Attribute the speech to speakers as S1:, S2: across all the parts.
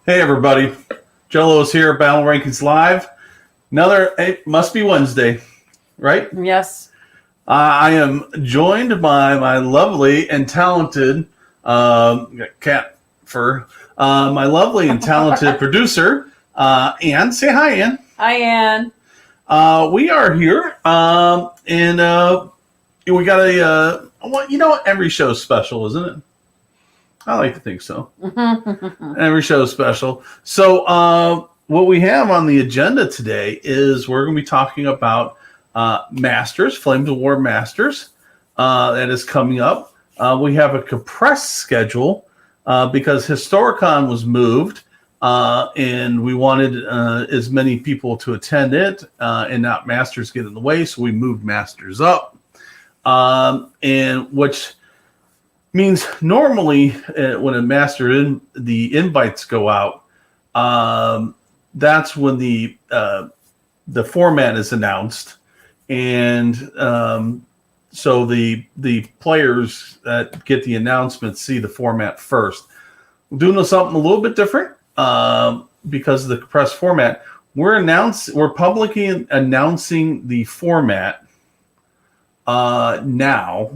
S1: Hey everybody, Jello's here, Battle Rankings Live. It must be Wednesday, right?
S2: Yes.
S1: I am joined by my lovely and talented cat fur, my lovely and talented producer, Ann. Say hi, Ann.
S2: Hi, Ann.
S1: We are here, and we got every show's special, isn't it? I like to think so. Every show is special. So what we have on the agenda today is we're going to be talking about Masters, Flames of War Masters, that is coming up. We have a compressed schedule because Historicon was moved, and we wanted as many people to attend it and not Masters get in the way, so we moved Masters up. And which means normally when a master the invites go out, that's when the format is announced, and so the players that get the announcement see the format first. We're doing something a little bit different because of the compressed format. We're publicly announcing the format now,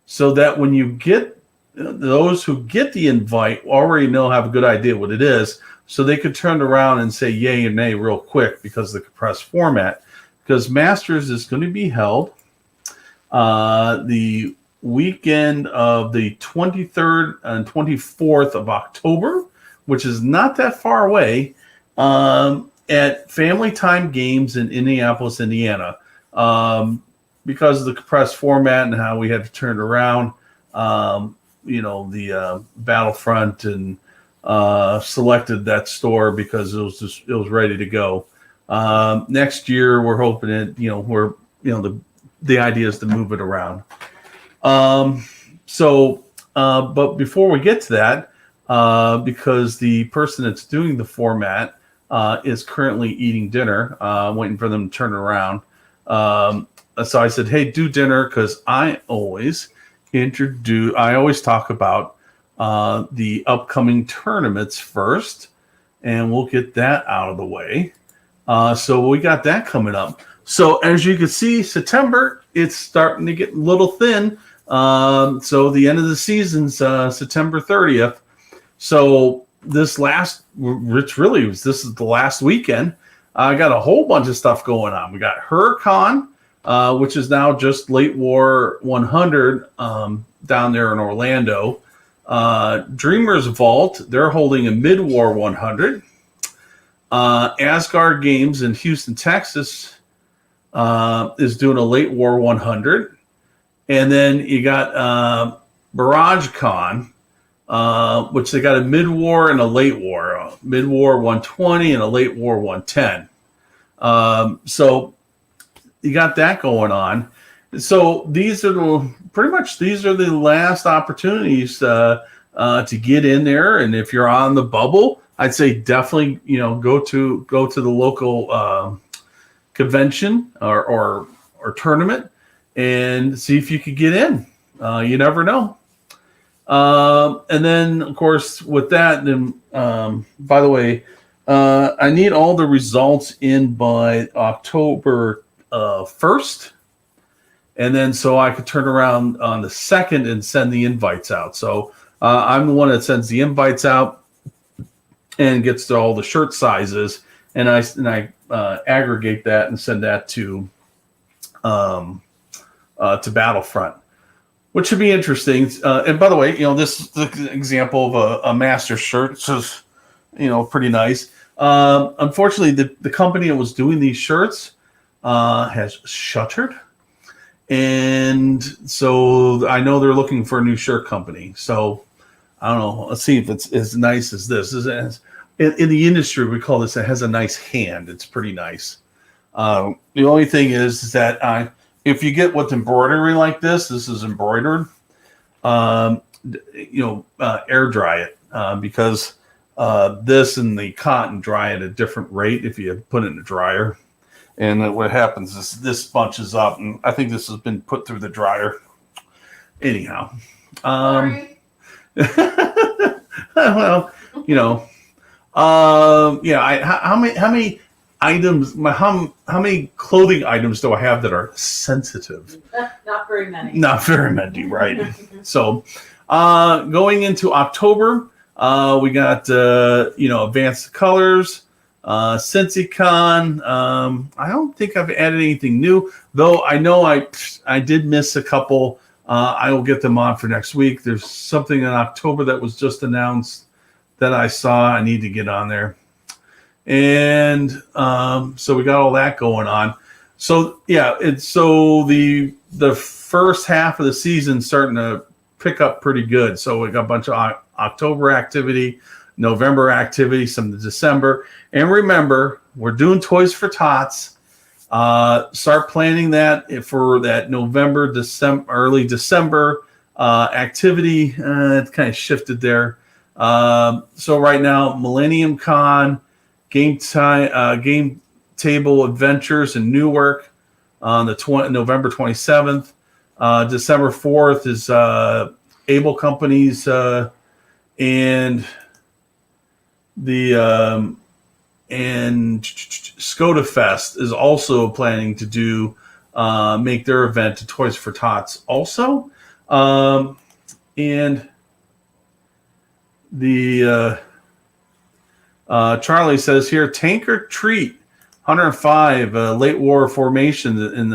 S1: so that when you get those who get the invite already have a good idea what it is, so they could turn around and say yay or nay real quick because of the compressed format. Because Masters is going to be held the weekend of the 23rd and 24th of October, which is not that far away, at Family Time Games in Indianapolis, Indiana. Because of the compressed format and how we had to turn it around, the Battlefront and selected that store because it was ready to go. Next year we're hoping the idea is to move it around. But before we get to that, because the person that's doing the format is currently eating dinner, waiting for them to turn it around. So I said, hey, do dinner, because I always talk about the upcoming tournaments first, and we'll get that out of the way. So we got that coming up. So as you can see, September, it's starting to get a little thin. So the end of the season's September 30th. So this is the last weekend. I got a whole bunch of stuff going on. We got HurCon, which is now just Late War 100 down there in Orlando. Dreamers Vault, they're holding a Mid-War 100. Asgard Games in Houston, Texas is doing a Late War 100. And then you got BarageCon which they got a mid-war and a late war. Mid-war 120 and a late war 110. So you got that going on. So these are the last opportunities to get in there. And if you're on the bubble, I'd say definitely go to the local convention or tournament and see if you could get in. You never know. And then, of course, with that, then by the way, I need all the results in by October 1st. And then so I could turn around on the 2nd and send the invites out. So I'm the one that sends the invites out and gets to all the shirt sizes. And I aggregate that and send that to Battlefront, which should be interesting. And by the way, this is the example of a master shirt, which is, pretty nice. Unfortunately, the company that was doing these shirts has shuttered. And so I know they're looking for a new shirt company. So I don't know. Let's see if it's as nice as this. In the industry, we call this, it has a nice hand. It's pretty nice. The only thing is that if you get what's embroidery like this is embroidered, air dry it because this and the cotton dry at a different rate if you put it in the dryer. And what happens is this bunches up, and I think this has been put through the dryer. Anyhow,
S2: Sorry.
S1: well, how many items? How many clothing items do I have that are sensitive?
S2: Not very many.
S1: Not very many, right? So, going into October, we got Advanced Colors. SensiCon, I don't think I've added anything new, though I know I did miss a couple. I will get them on for next week. There's something in October that was just announced that I saw. I need to get on there. And so we got all that going on. So yeah, the first half of the season starting to pick up pretty good. So we got a bunch of October activity, November activity, some of December. And remember, we're doing Toys for Tots. Start planning that for that November, December, early December activity. It's kind of shifted there. So right now, Millennium Con, Game Table Adventures in Newark on the November 27th. December 4th is Able Companies and Skoda Fest is also planning to do make their event to Toys for Tots also. And the Charlie says here, Tanker Treat 105 late war formation in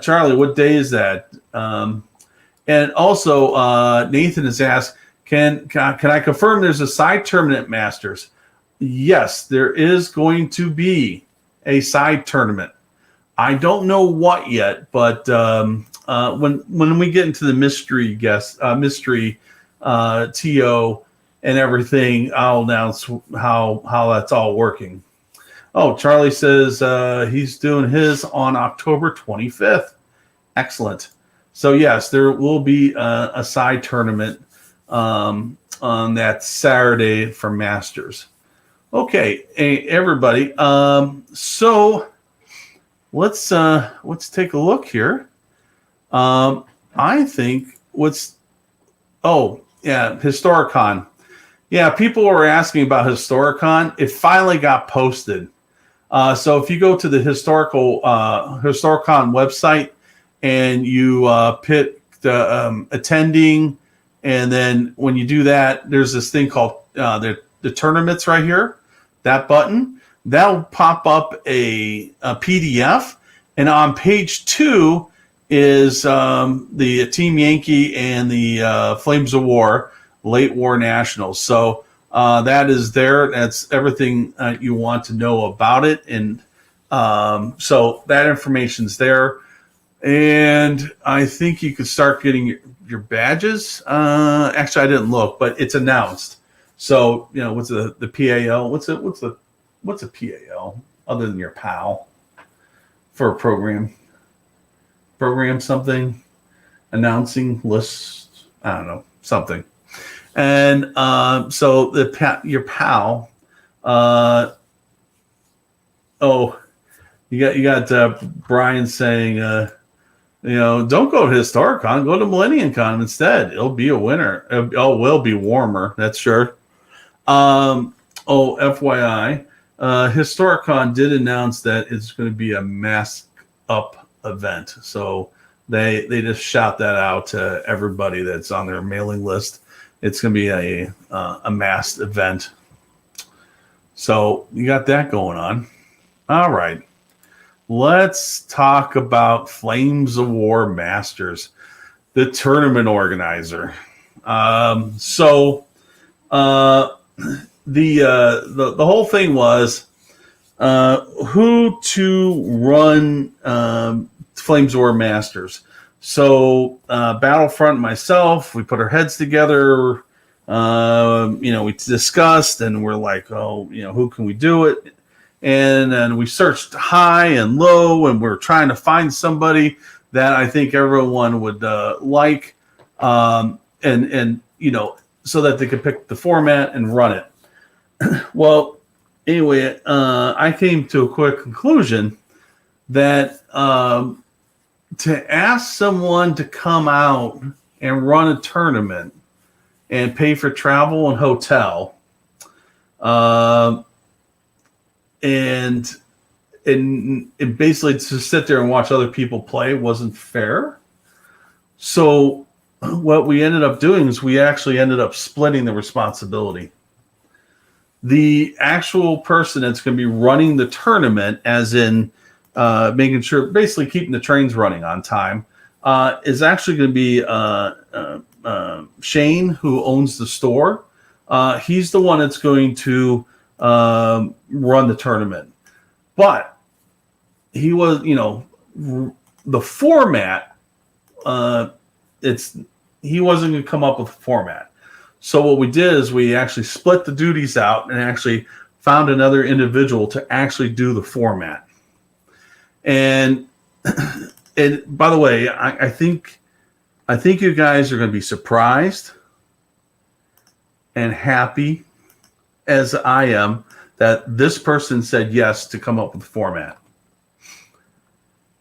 S1: Charlie, what day is that? And also Nathan has asked, can I confirm there's a side tournament Masters? Yes, there is going to be a side tournament. I don't know what yet, but when we get into the mystery TO and everything, I'll announce how that's all working. Oh, Charlie says he's doing his on October 25th. Excellent. So yes, there will be a side tournament on that Saturday for Masters. Okay, hey, everybody. So let's take a look here. I think Historicon. Yeah, people were asking about Historicon. It finally got posted. So if you go to the Historicon website and you pick the attending, and then when you do that, there's this thing called the tournaments right here. That button, that'll pop up a PDF, and on page 2 is the Team Yankee and the Flames of War Late War Nationals. So that is there. That's everything you want to know about it, and so that information's there. And I think you could start getting your badges. Actually, I didn't look, but it's announced. So what's the PAL? What's a PAL other than your PAL for a program? Program something, announcing lists. I don't know, something. And so your PAL. You got Brian saying, don't go to Historicon, go to Millennium Con instead. It'll be a winter. Will be warmer. That's sure. FYI, Historicon did announce that it's going to be a mask up event. So they just shout that out to everybody that's on their mailing list. It's going to be a masked event. So you got that going on. All right. Let's talk about Flames of War Masters, the tournament organizer. The whole thing was who to run Flames of War Masters. So Battlefront and myself, we put our heads together. We discussed, and we're like, who can we do it? And then we searched high and low, and we're trying to find somebody that I think everyone would like, so that they could pick the format and run it. Well, anyway, I came to a quick conclusion that to ask someone to come out and run a tournament and pay for travel and hotel, and basically to sit there and watch other people play wasn't fair. So what we ended up doing is we actually ended up splitting the responsibility. The actual person that's going to be running the tournament, as in making sure, basically keeping the trains running on time, is actually going to be Shane, who owns the store. He's the one that's going to run the tournament. But he was, the format, he wasn't going to come up with a format. So what we did is we actually split the duties out and actually found another individual to actually do the format. And by the way, I think you guys are going to be surprised and happy, as I am, that this person said yes to come up with the format.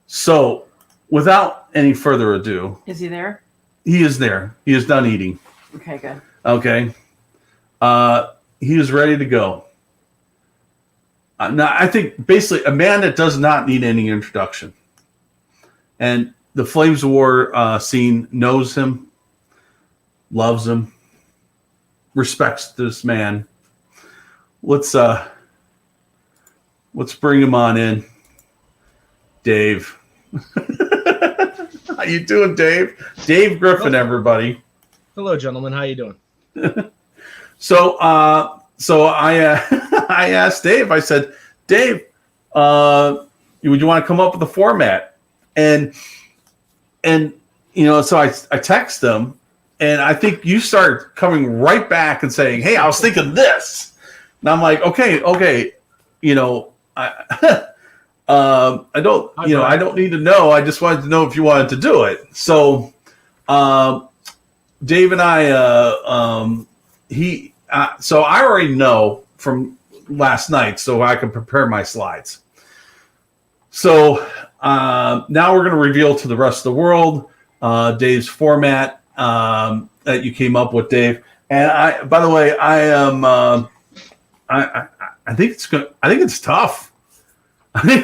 S1: So, without any further ado,
S2: Is he there?
S1: He is there. He is done eating.
S2: Okay, good.
S1: Okay. He is ready to go. Now, I think basically a man that does not need any introduction. And the Flames of War scene knows him, loves him, respects this man. Let's bring him on in. Dave. How you doing, Dave? Dave Griffin, everybody.
S3: Hello, gentlemen. How you doing?
S1: So I I asked Dave. I said, Dave, would you want to come up with a format? And so I text him, and I think you start coming right back and saying, hey, I was thinking this. And I'm like, okay. I don't need to know. I just wanted to know if you wanted to do it. So, Dave and I, so I already know from last night, so I can prepare my slides. So now we're going to reveal to the rest of the world Dave's format that you came up with, Dave. And by the way, I am. I think it's good. I think it's tough. I think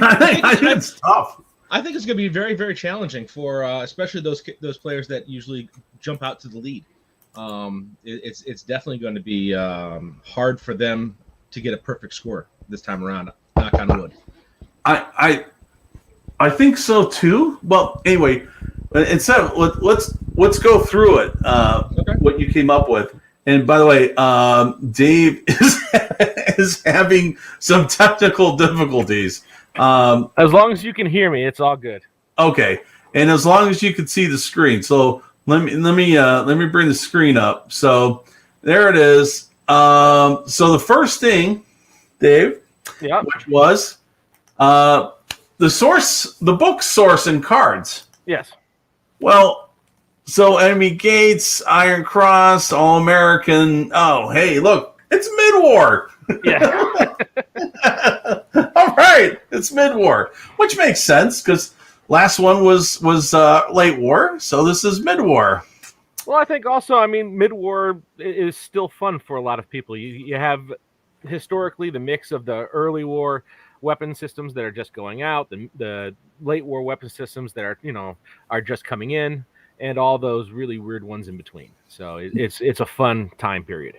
S1: it's tough.
S3: I think it's going to be very, very challenging for especially those players that usually jump out to the lead. It's definitely going to be hard for them to get a perfect score this time around. Knock on wood.
S1: I think so too. Well, anyway, instead, let's go through it. Okay. What you came up with. And by the way, Dave is having some technical difficulties.
S4: As long as you can hear me, it's all good.
S1: Okay. and as long as you can see the screen. So let me bring the screen up. So there it is. So the first thing, Dave, which was the book source and cards.
S4: Yes.
S1: Well, so Enemy Gates, Iron Cross, All American. Oh, hey, look, it's mid-war.
S4: Yeah.
S1: All right, it's mid-war, which makes sense because last one was late war, so this is mid-war.
S4: Well, I think also, I mean, mid-war is still fun for a lot of people. You have historically the mix of the early war weapon systems that are just going out, the late war weapon systems that are just coming in, and all those really weird ones in between. So it's a fun time period.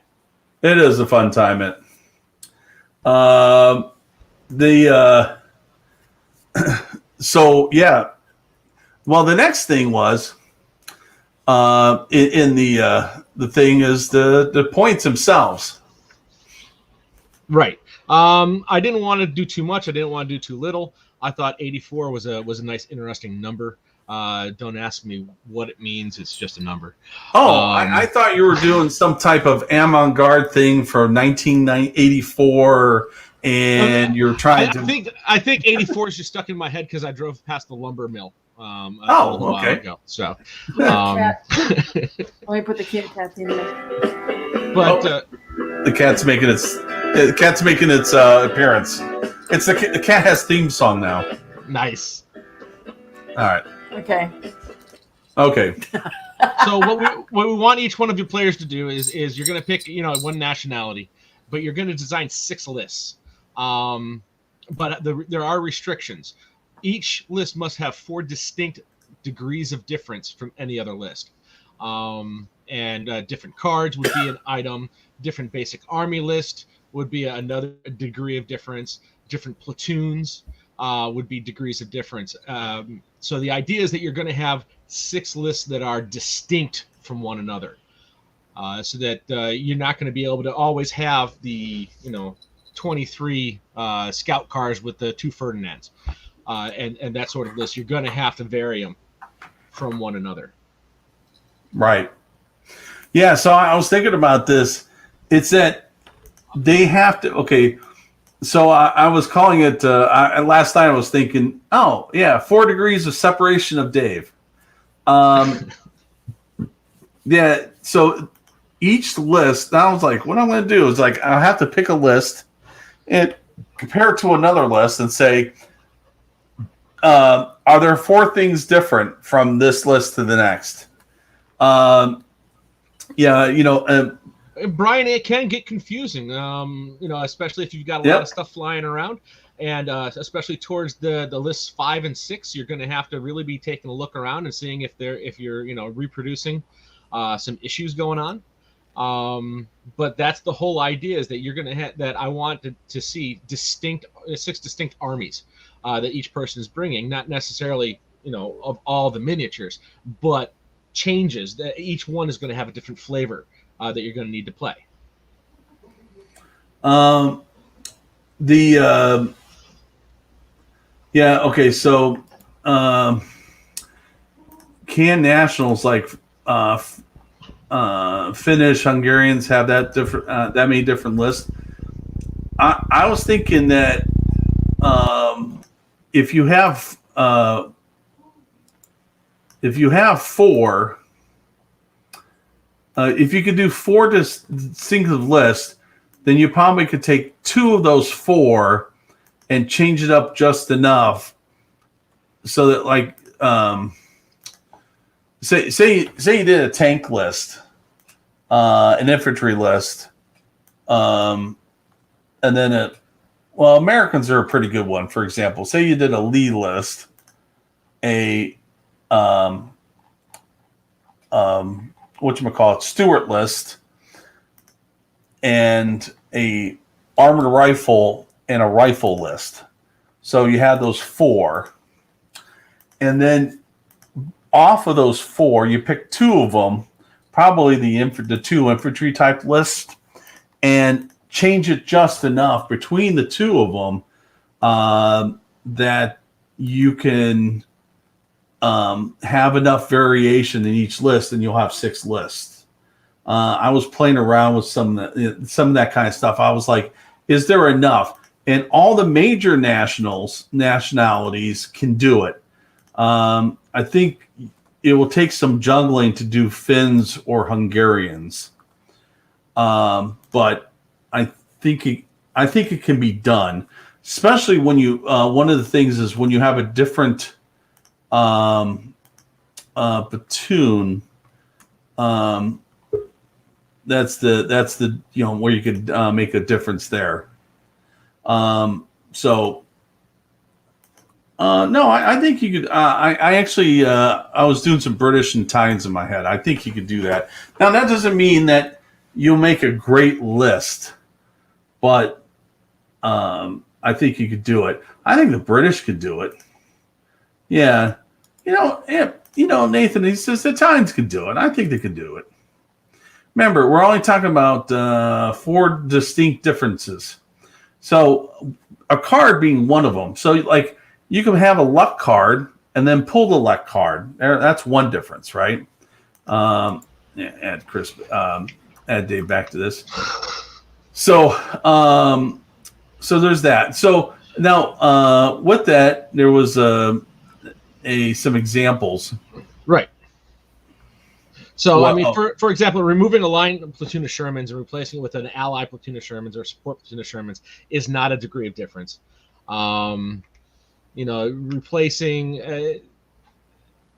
S1: It is a fun time. So yeah. Well, the next thing was in the thing is the points themselves.
S3: Right. I didn't want to do too much. I didn't want to do too little. I thought 84 was a nice, interesting number. Don't ask me what it means. It's just a number.
S1: Oh, I thought you were doing some type of avant-garde thing for 1984, and you're trying to.
S3: I think 84 is just stuck in my head because I drove past the lumber mill. A little while ago. So,
S2: Let me put the kitty cat in there.
S3: But
S1: the cat's making its appearance. The cat has theme song now.
S3: Nice.
S1: All right.
S2: Okay.
S3: So what we want each one of your players to do is you're going to pick one nationality, but you're going to design 6 lists. But there are restrictions. Each list must have 4 distinct degrees of difference from any other list. And different cards would be an item. Different basic army list would be another degree of difference. Different platoons would be degrees of difference. So the idea is that you're going to have 6 lists that are distinct from one another, so that you're not going to be able to always have the 23 scout cars with the 2 Ferdinands. And that sort of list. You're going to have to vary them from one another. Right.
S1: Yeah, so I was thinking about this. It's that they have to. Okay, so I was calling it. Last night I was thinking, 4 degrees of separation of Dave. Yeah. So each list, I was like, what I'm going to do is like I'll have to pick a list and compare it to another list and say, are there 4 things different from this list to the next?
S3: Brian, it can get confusing, especially if you've got a lot of stuff flying around, and especially towards the lists 5 and 6, you're going to have to really be taking a look around and seeing if you're reproducing some issues going on. But that's the whole idea, is that you're going to have that. I want to see 6 distinct armies that each person is bringing, not necessarily of all the miniatures, but changes that each one is going to have a different flavor that you're going to need to play.
S1: So can nationals like Finnish, Hungarians have that different that many different lists? I was thinking that if you have 4, if you could do 4 distinctive lists, then you probably could take 2 of those 4 and change it up just enough so that, like, say you did a tank list, an infantry list, and then Americans are a pretty good one. For example, say you did a Lee list, Stuart list, and a armored rifle and a rifle list. So you had those 4, and then off of those 4, you pick 2 of them, probably the 2 infantry type lists, and change it just enough between the 2 of them that you can have enough variation in each list, and you'll have 6 lists. I was playing around with some of that kind of stuff. I was like, is there enough? And all the major nationalities can do it. I think it will take some juggling to do Finns or Hungarians, but I think it can be done. Especially when you one of the things is when you have a different platoon. That's the where you could make a difference there. No, I think you could. I actually I was doing some British and Italians in my head. I think you could do that. Now that doesn't mean that you'll make a great list, but I think you could do it. I think the British could do it. Yeah, Nathan. He says the Italians could do it. I think they could do it. Remember, we're only talking about 4 distinct differences. So a card being one of them. So like you can have a luck card and then pull the luck card. That's one difference, right? Add Dave back to this. So there's that. So now with that, there was some examples.
S3: Right. So,
S1: Well,
S3: I mean, for example, removing a line platoon of Shermans and replacing it with an ally platoon of Shermans or support platoon of Shermans is not a degree of difference. Replacing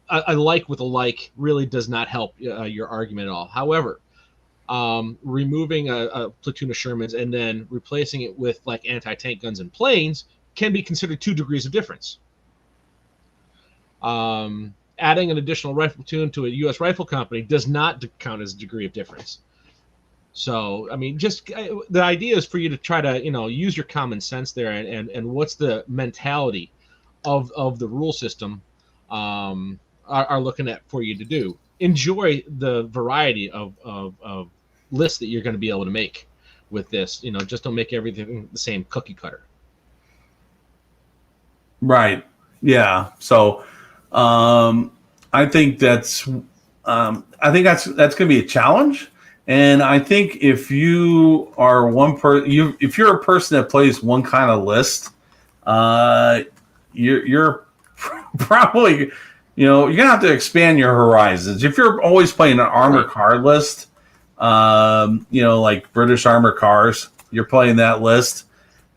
S3: a like with a like really does not help your argument at all. However, removing a platoon of Shermans and then replacing it with like anti-tank guns and planes can be considered 2 degrees of difference. Adding an additional rifle platoon to a U.S. rifle company does not count as a degree of difference. So, I mean, just the idea is for you to try to, use your common sense there and what's the mentality of the rule system are looking at for you to do. Enjoy the variety of lists that you're going to be able to make with this. Just don't make everything the same cookie cutter.
S1: Right. Yeah. So I think that's going to be a challenge. And I think if you are if you're a person that plays one kind of list, you're probably, you're going to have to expand your horizons. If you're always playing an armor car list, like British armor cars, you're playing that list.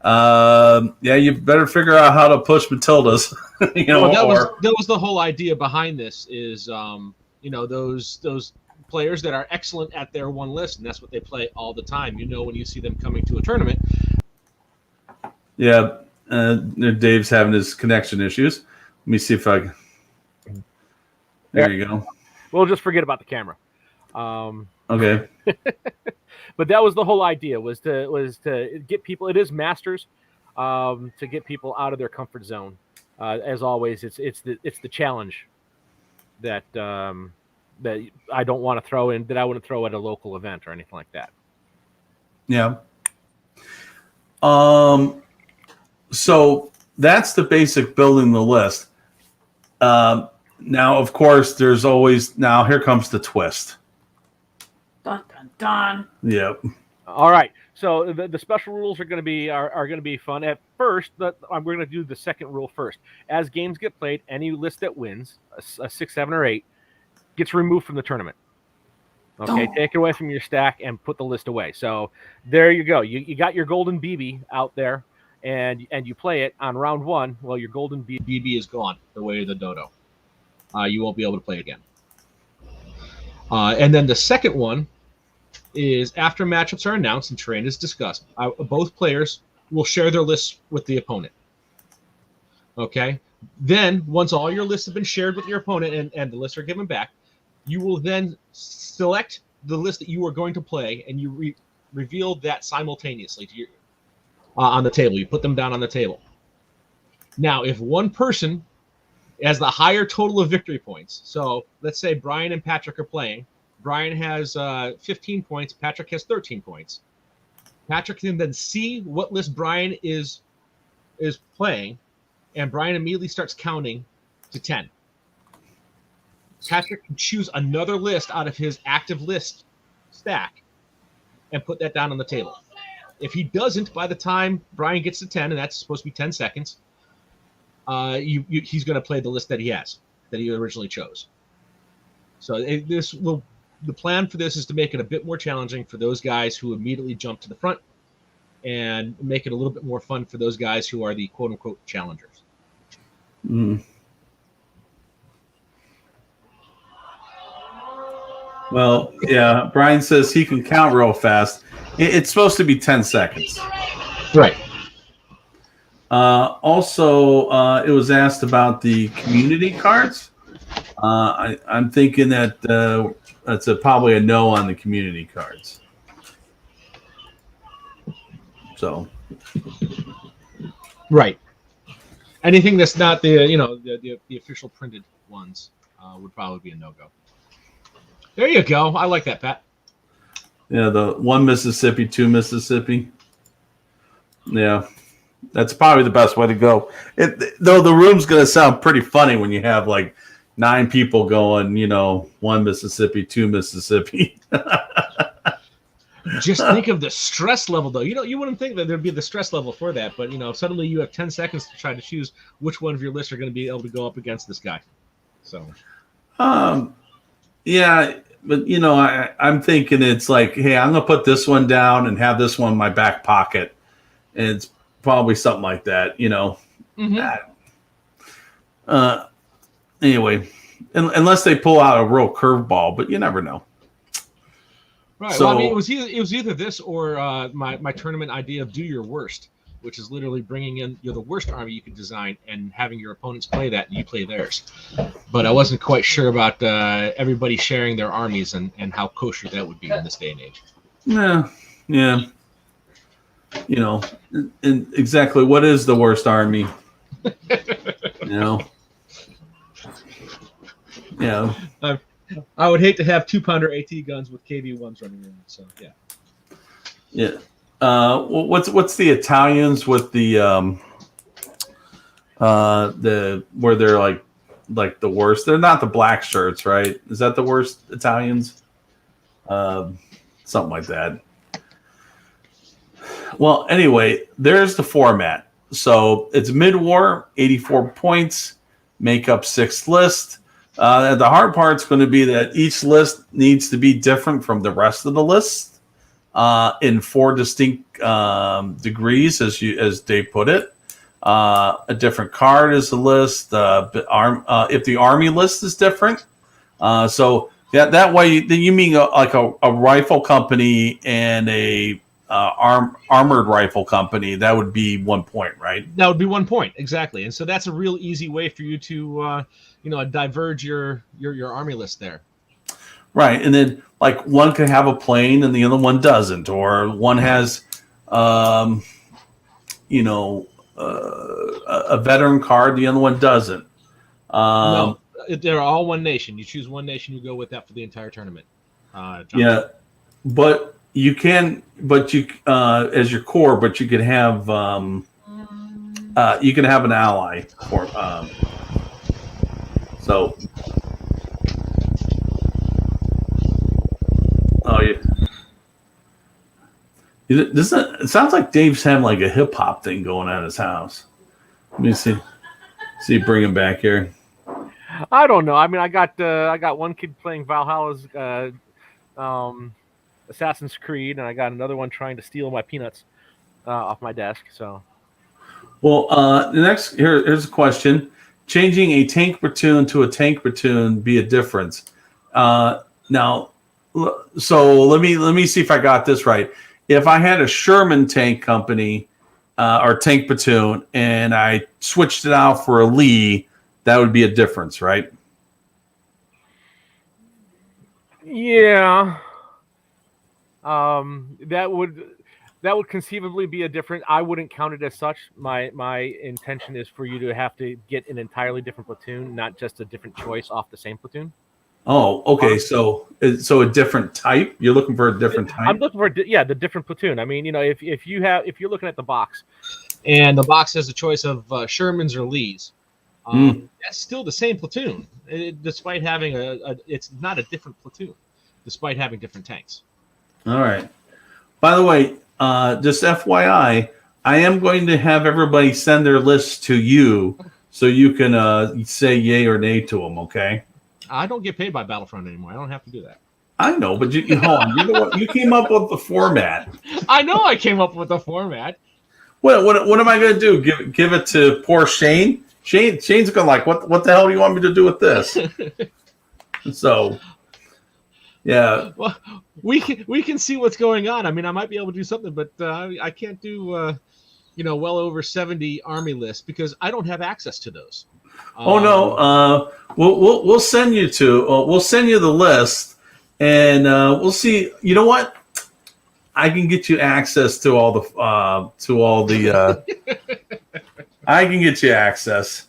S1: You better figure out how to push Matildas.
S3: That was the whole idea behind this is, those players that are excellent at their one list, and that's what they play all the time. When you see them coming to a tournament.
S1: Yeah, Dave's having his connection issues. Let me see if I can. There you go.
S4: We'll just forget about the camera.
S1: Okay.
S4: But that was the whole idea was to get people. It is Masters, to get people out of their comfort zone. As always, it's the challenge that that I don't want to throw in, that I wouldn't throw at a local event or anything like that.
S1: Yeah. So that's the basic building the list. Now, of course, there's always here comes the twist.
S2: Dun dun dun.
S1: Yep.
S4: All right. So the special rules are going to be fun. At first, I'm going to do the second rule first. As games get played, any list that wins a 6, 7, or 8 gets removed from the tournament. Okay, take it away from your stack and put the list away. So there you go. You got your golden BB out there, and you play it on round 1. Well, your golden
S3: BB is gone the way of the dodo. You won't be able to play again. And then the second one is after matchups are announced and terrain is discussed, both players will share their lists with the opponent. Okay? Then, once all your lists have been shared with your opponent and the lists are given back, you will then select the list that you are going to play, and you reveal that simultaneously to on the table. You put them down on the table. Now, if one person has the higher total of victory points, so let's say Brian and Patrick are playing. Brian has 15 points. Patrick has 13 points. Patrick can then see what list Brian is playing, and Brian immediately starts counting to 10. Patrick can choose another list out of his active list stack and put that down on the table. If he doesn't, by the time Brian gets to 10, and that's supposed to be 10 seconds, he's going to play the list that he has, that he originally chose. So the plan for this is to make it a bit more challenging for those guys who immediately jump to the front, and make it a little bit more fun for those guys who are the quote-unquote challengers.
S1: Mm. Well, yeah, Brian says he can count real fast. It's supposed to be 10 seconds.
S3: Right.
S1: Also, it was asked about the community cards. I'm thinking that that's probably a no on the community cards. So,
S3: right. Anything that's not the official printed ones would probably be a no-go. There you go. I like that, Pat.
S1: Yeah, the 1 Mississippi, 2 Mississippi. Yeah, that's probably the best way to go. Though the room's going to sound pretty funny when you have like 9 people going, 1 Mississippi, 2 Mississippi.
S3: Just think of the stress level, though. You wouldn't think that there'd be the stress level for that, but suddenly you have 10 seconds to try to choose which one of your lists are going to be able to go up against this guy. So,
S1: yeah, but I'm thinking it's like, hey, I'm gonna put this one down and have this one in my back pocket, and it's probably something like that,
S3: Mm-hmm.
S1: Anyway, unless they pull out a real curveball, but you never know.
S3: Right.
S1: So,
S3: well, I mean, it was either this or my tournament idea of do your worst, which is literally bringing in the worst army you could design and having your opponents play that and you play theirs. But I wasn't quite sure about everybody sharing their armies and how kosher that would be in this day and age.
S1: Yeah. And exactly what is the worst army? Yeah.
S3: I would hate to have 2-pounder AT guns with KV-1s running around. So yeah.
S1: Yeah. What's the Italians with the where they're like the worst? They're not the black shirts, right? Is that the worst Italians? Something like that. Well, anyway, there's the format. So it's mid-war, 84 points, make up 6 lists. The hard part's going to be that each list needs to be different from the rest of the list in 4 distinct degrees, as Dave put it. A different card is a list. If the army list is different, so that way you mean like a rifle company and a armored rifle company, that would be 1 point, right?
S3: That would be 1 point, exactly. And so that's a real easy way for you to diverge your army list there.
S1: Right. And then like one could have a plane and the other one doesn't, or one has a veteran card, the other one doesn't.
S3: No, they're all one nation. You choose one nation, you go with that for the entire tournament.
S1: Yeah, but you can, as your core, but you can have an ally for so. Oh yeah. It sounds like Dave's having like a hip hop thing going on in his house. Let me see. Bring him back here.
S4: I don't know. I mean, I got one kid playing Valhalla's Assassin's Creed, and I got another one trying to steal my peanuts off my desk. So,
S1: well, the next here's a question: changing a tank platoon to a tank platoon be a difference? Now, so let me see if I got this right. If I had a Sherman tank company or tank platoon, and I switched it out for a Lee, that would be a difference, right?
S4: Yeah. That would conceivably be a different. I wouldn't count it as such. My intention is for you to have to get an entirely different platoon, not just a different choice off the same platoon.
S1: Oh, okay. So a different type. You're looking for a different type.
S4: I'm looking for the different platoon. I mean, if you're looking at the box, and the box has a choice of Shermans or Lees,
S3: That's still the same platoon, despite having it's not a different platoon, despite having different tanks.
S1: All right. By the way, just FYI, I am going to have everybody send their lists to you so you can say yay or nay to them, okay?
S3: I don't get paid by Battlefront anymore. I don't have to do that.
S1: I know, but you hold on. You know what? You came up with the format.
S3: I know I came up with the format.
S1: What am I going to do? Give it to poor Shane? Shane's going to like, what the hell do you want me to do with this? So, yeah.
S3: Well, we can see what's going on. I mean, I might be able to do something, but I can't do well over 70 army lists because I don't have access to those.
S1: We'll send you we'll send you the list, and we'll see. You know what? I can get you access to all the I can get you access.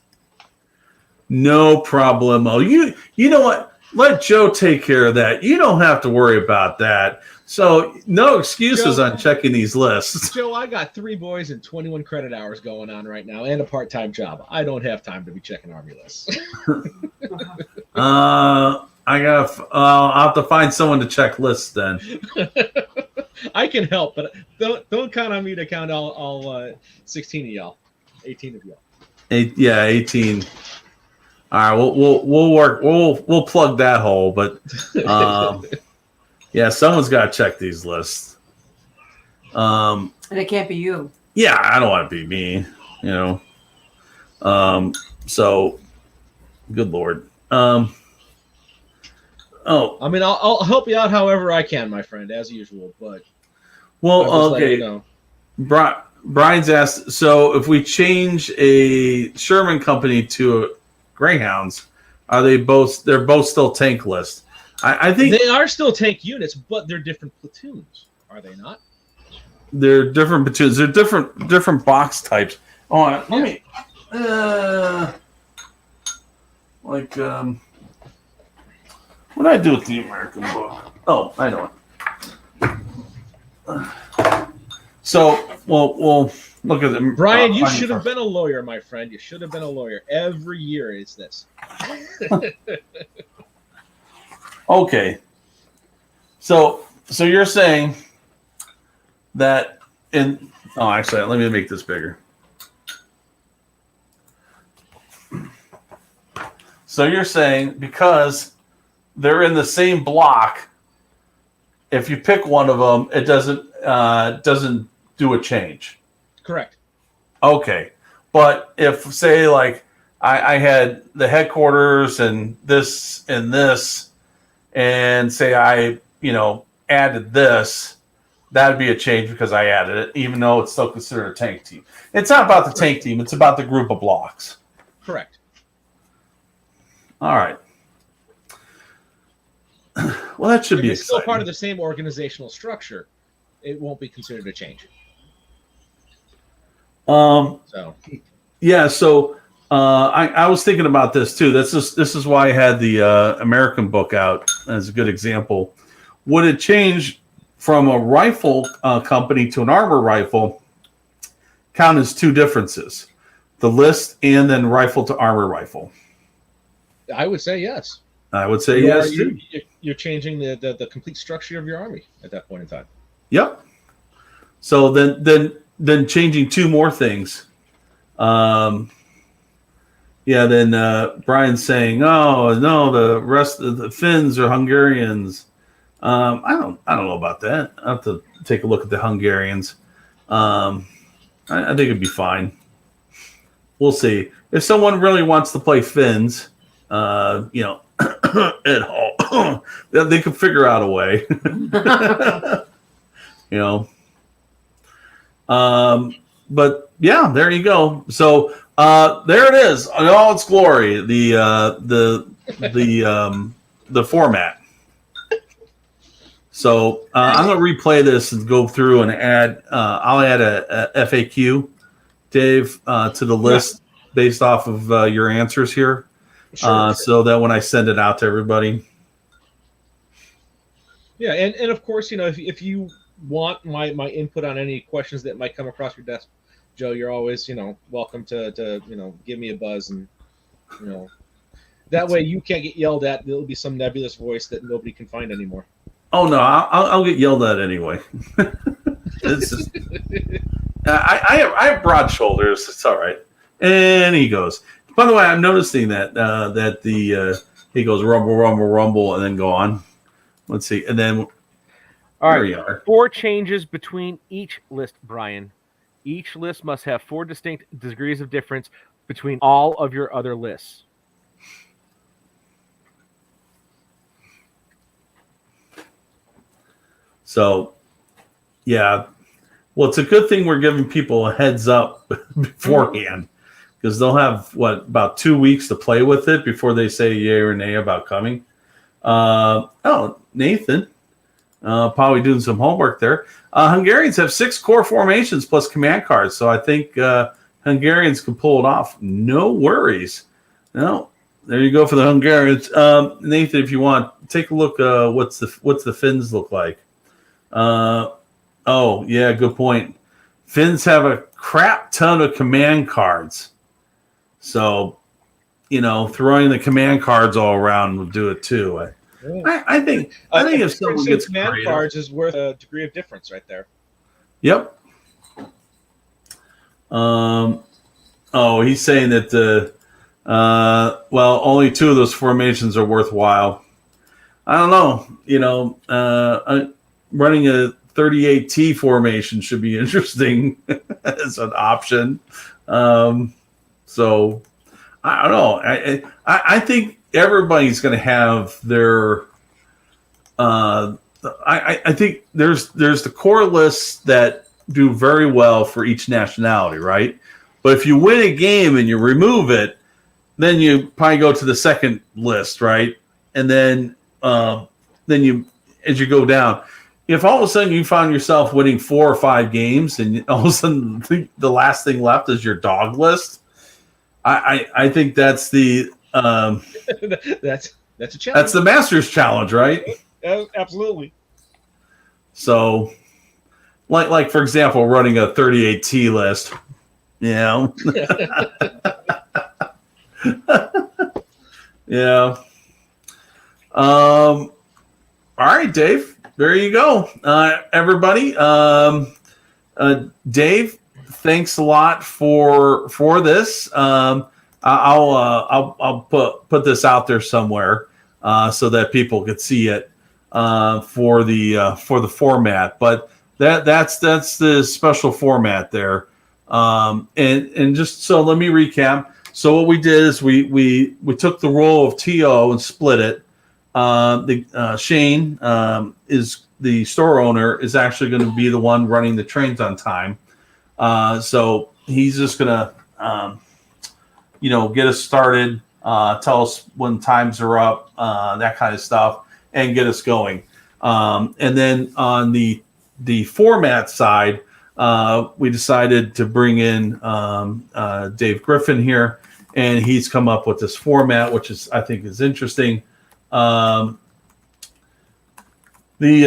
S1: No problemo. You know what? Let Joe take care of that. You don't have to worry about that. So no excuses on checking these lists.
S3: Joe, I got 3 boys and 21 credit hours going on right now and a part-time job. I don't have time to be checking army lists.
S1: I'll have to find someone to check lists then.
S3: I can help, but don't count on me to count all 16 of y'all, 18 of y'all.
S1: 18. All right, we'll work. We'll plug that hole, but yeah, someone's got to check these lists.
S2: And it can't be you.
S1: Yeah, I don't want to be me. So, good Lord.
S3: I mean, I'll help you out however I can, my friend, as usual. But
S1: okay. Brian's asked. So, if we change a Sherman company to Greyhounds, are they both? They're both still tank list. I think
S3: they are still tank units, but they're different platoons, are they not?
S1: They're different platoons. They're different box types. Let me what did I do with the American book? Oh, I know it. So, we'll look at them.
S3: Brian, you should have been a lawyer, my friend. You should have been a lawyer. Every year is this.
S1: Okay. So you're saying that actually, let me make this bigger. So you're saying because they're in the same block, if you pick one of them, it doesn't do a change.
S3: Correct.
S1: Okay. But if, say, like, I had the headquarters and this, and say I, added this, that'd be a change because I added it, even though it's still considered a tank team. It's not about the tank team. It's about the group of blocks.
S3: Correct.
S1: All right. Well, that should be
S3: it's
S1: exciting.
S3: still part of the same organizational structure. It won't be considered a change.
S1: Yeah. So I was thinking about this too. This is why I had the American book out as a good example. Would it change from a rifle company to an armor rifle? Count as 2 differences: the list and then rifle to armor rifle.
S3: I would say yes.
S1: I would say yes too.
S3: You're changing the complete structure of your army at that point in time.
S1: Yep. So then changing 2 more things. Then Brian's saying, "Oh no, the rest of the Finns are Hungarians." I don't know about that. I have to take a look at the Hungarians. I think it'd be fine. We'll see. If someone really wants to play Finns, at all, they can figure out a way. But yeah, there you go. So there it is in all its glory. The format. So I'm going to replay this and go through and add. I'll add a FAQ, Dave, to the list based off of your answers here, sure. So that when I send it out to everybody.
S3: Yeah, and of course, if you want my input on any questions that might come across your desk, Joe, you're always welcome to give me a buzz and You know, that way you can't get yelled at. There'll be some nebulous voice that nobody can find anymore.
S1: Oh no, I'll get yelled at anyway. It's just, I have broad shoulders. It's all right. And he goes. By the way, I'm noticing that he goes rumble, rumble, rumble, and then go on. Let's see, and then
S4: All
S1: there
S4: right.
S1: you are.
S4: 4 changes between each list, Brian. Each list must have 4 distinct degrees of difference between all of your other lists.
S1: So, yeah. Well, it's a good thing we're giving people a heads up beforehand, because they'll have about 2 weeks to play with it before they say yay or nay about coming. Nathan, probably doing some homework there. Hungarians have 6 core formations plus command cards, so I think Hungarians can pull it off. No worries. No, there you go for the Hungarians. Nathan, if you want, take a look. What's the Finns look like? Oh yeah, good point. Finns have a crap ton of command cards, so throwing the command cards all around will do it too. I think if someone gets
S3: command
S1: creative,
S3: cards is worth a degree of difference right there.
S1: Yep. He's saying that only 2 of those formations are worthwhile. I don't know. Running a 38T formation should be interesting as an option. So I don't know. I think everybody's going to have their. I think there's the core lists that do very well for each nationality, right? But if you win a game and you remove it, then you probably go to the second list, right? And then you, as you go down, if all of a sudden you found yourself winning 4 or 5 games, and all of a sudden the last thing left is your dog list, I think that's the
S3: that's a challenge.
S1: That's the Masters Challenge, right?
S3: Absolutely.
S1: So, like for example, running a 38T list, yeah. All right, Dave. There you go, everybody. Dave, thanks a lot for this. I'll put this out there somewhere so that people could see it for the format. But that's the special format there. And just so let me recap. So what we did is we took the role of TO and split it. Shane is the store owner, is actually going to be the one running the trains on time. So he's just going to get us started, tell us when times are up, that kind of stuff, and get us going. And then on the format side, we decided to bring in Dave Griffin here, and he's come up with this format, which I think is interesting. I think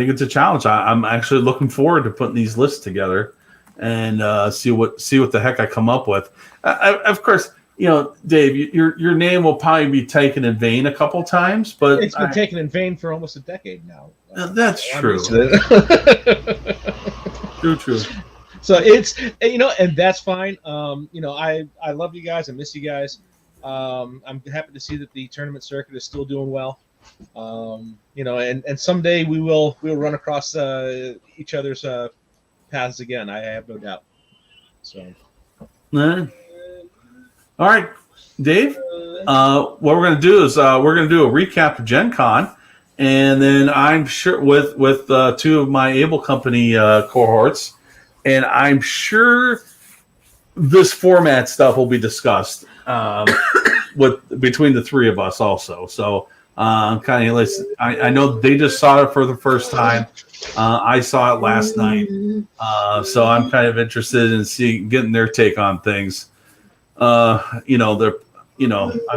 S1: it's a challenge. I'm actually looking forward to putting these lists together and see what the heck I come up with. Of course, Dave, your name will probably be taken in vain a couple times, but
S3: it's been taken in vain for almost a decade now.
S1: That's true. True.
S3: So it's and that's fine. I love you guys. I miss you guys. I'm happy to see that the tournament circuit is still doing well. And someday we'll run across each other's paths again. I have no doubt. So.
S1: All right, Dave. What we're going to do is we're going to do a recap of Gencon, and then I'm sure with 2 of my Able Company cohorts. And I'm sure this format stuff will be discussed between the 3 of us also. So I know they just saw it for the first time. I saw it last night. So I'm kind of interested in getting their take on things. I'm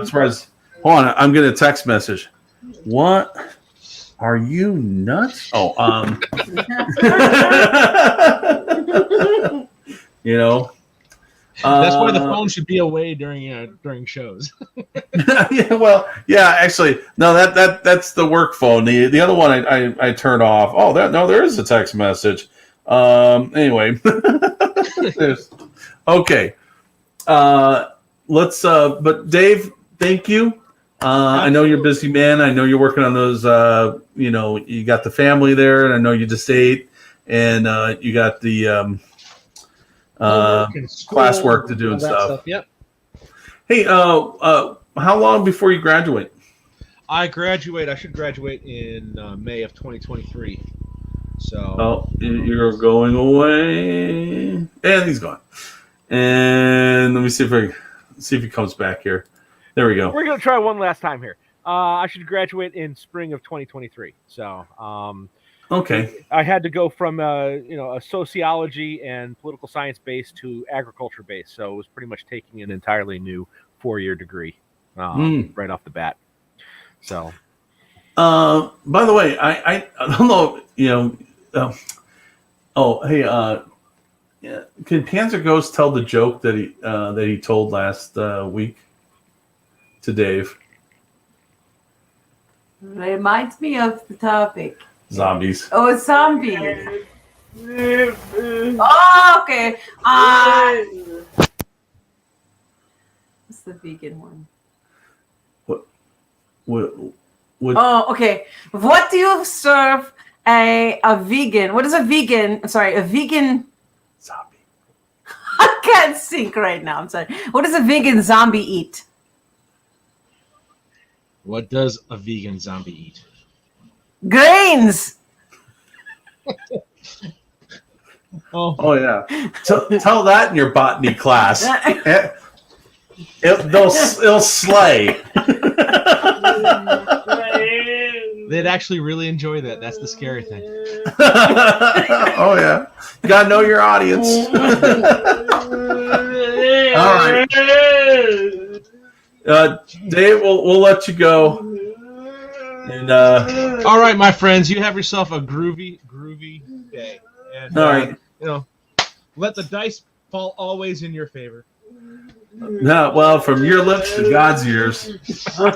S1: surprised. Hold on, I'm getting a text message. What? Are you nuts? Oh, You know.
S3: That's why the phone should be away during shows.
S1: Yeah, well, yeah, actually, no, that's the work phone. The other one I turn off. Oh, there is a text message. Anyway, okay. Let's. But Dave, thank you. I know you're a busy man. I know you're working on those. You got the family there, and I know you just ate, and you got the classwork to do and stuff.
S3: Yep.
S1: Hey, how long before you graduate?
S3: I should graduate in May of 2023. So.
S1: Oh, you're going away, and he's gone. And let me see if he comes back here. There we go.
S4: We're gonna try one last time here. I should graduate in spring of 2023. So.
S1: Okay.
S4: I had to go from a sociology and political science base to agriculture base, so it was pretty much taking an entirely new 4-year degree right off the bat. So,
S1: by the way, I don't know, hey, can Panzer Ghost tell the joke that he told last week to Dave?
S2: Reminds me of the topic.
S1: Zombies.
S2: Oh, zombies. Oh, okay. What's the vegan one?
S1: What?
S2: Oh, okay. What do you serve a vegan? What is a vegan? Sorry, a vegan
S1: Zombie.
S2: I can't think right now. I'm sorry. What does a vegan zombie eat?
S3: What does a vegan zombie eat?
S2: Grains.
S3: Oh
S1: Yeah. Tell that in your botany class. It'll slay.
S3: They'd actually really enjoy that. That's the scary thing.
S1: Oh yeah, you gotta know your audience. All right, Dave, we'll let you go. And
S3: all right, my friends, you have yourself a groovy day. And
S1: all right,
S3: let the dice fall always in your favor.
S1: no, well, from your lips to God's ears. All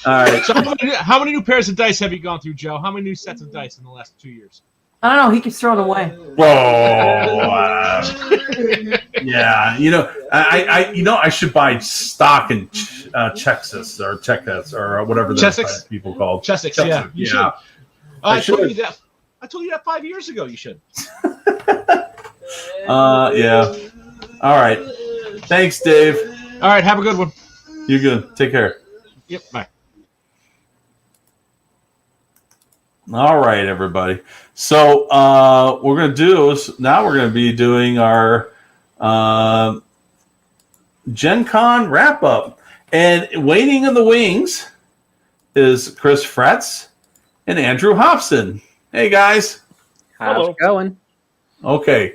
S1: right.
S3: So how many new pairs of dice have you gone through, Joe? How many new sets of dice in the last 2 years?
S2: I don't know. He keeps throwing away.
S1: Whoa. Yeah, I should buy stock in Chexus or Chexus or whatever those people called.
S3: Chessex, yeah. You should. I told you that. I told you that 5 years ago. You should.
S1: Yeah. All right. Thanks, Dave.
S3: All right. Have a good one.
S1: You good. Take care.
S3: Yep. Bye.
S1: All right, everybody. So we're going to do is now we're going to be doing our Gencon wrap up. And waiting in the wings is Chris Fretz and Andrew Hobson. Hey, guys.
S5: How's it going?
S1: Okay.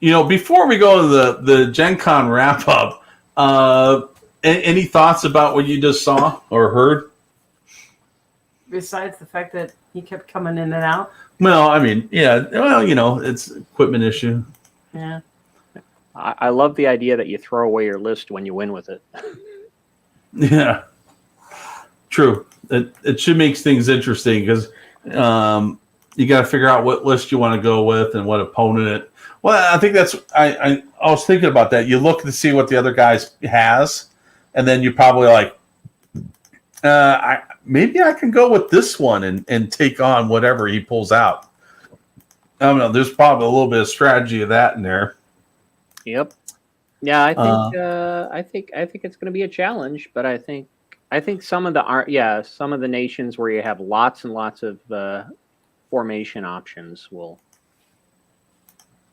S1: Before we go to the Gencon wrap up, any thoughts about what you just saw or heard?
S2: Besides the fact that he kept coming in and out.
S1: Well, I mean, yeah. Well, it's equipment issue.
S2: Yeah.
S5: I love the idea that you throw away your list when you win with it.
S1: Yeah. True. It should make things interesting because you got to figure out what list you want to go with and what opponent it. Well, I think that's I was thinking about that. You look to see what the other guy has, and then you probably like, maybe I can go with this one and take on whatever he pulls out. I don't know. There's probably a little bit of strategy of that in there.
S5: Yep. Yeah, I think it's going to be a challenge, but I think some of the nations where you have lots and lots of formation options will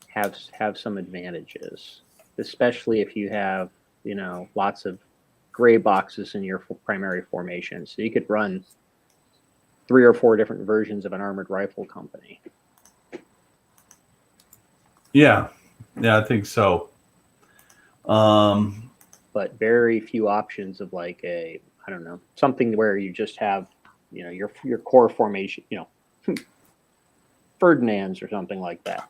S5: have some advantages, especially if you have lots of gray boxes in your primary formation. So you could run 3 or 4 different versions of an armored rifle company.
S1: Yeah, I think so.
S5: But very few options of like something where you just have your core formation, Ferdinands or something like that.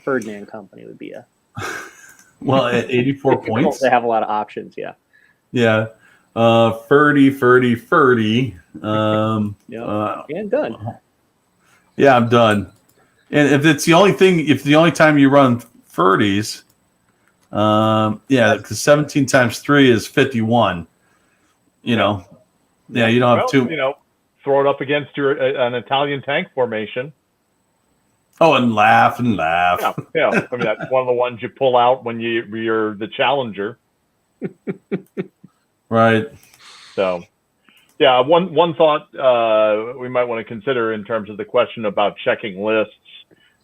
S5: Ferdinand Company would be a
S1: Well, at 84 points.
S5: They have a lot of options. Yeah.
S1: Yeah. Ferdy.
S5: Yeah. And done.
S1: Yeah, I'm done. And if it's the only time you run Ferdies, because 17 times 3 is 51. You know, you don't have two.
S6: Throw it up against an Italian tank formation.
S1: Oh, and laugh.
S6: Yeah. I mean, that's one of the ones you pull out when you're the challenger.
S1: Right.
S6: So, yeah, one thought we might want to consider in terms of the question about checking lists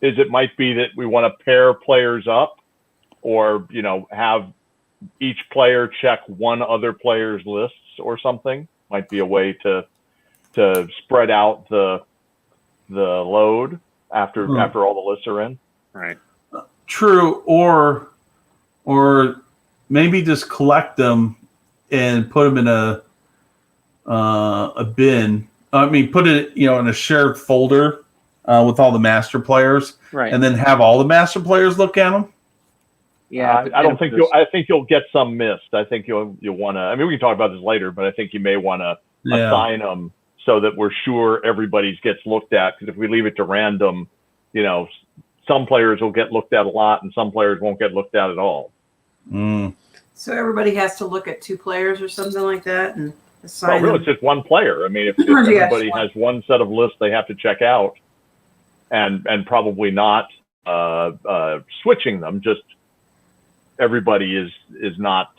S6: is it might be that we want to pair players up, or have each player check one other player's lists or something. Might be a way to spread out the load after all the lists are in.
S5: Right.
S1: True, or maybe just collect them and put them in a bin. I mean, put it in a shared folder with all the master players,
S5: Right.
S1: and then have all the master players look at them.
S5: Yeah.
S6: I don't think I think you'll get some missed. I think you'll want to. I mean, we can talk about this later, but I think you may want to assign them so that we're sure everybody's gets looked at. Because if we leave it to random, some players will get looked at a lot, and some players won't get looked at all.
S1: Mm.
S2: So everybody has to look at 2 players or something like that and
S6: Well,
S2: assign
S6: really,
S2: them.
S6: it's just one player. I mean, if
S2: Yes.
S6: everybody has one set of lists they have to check out, and probably not switching them, just everybody is not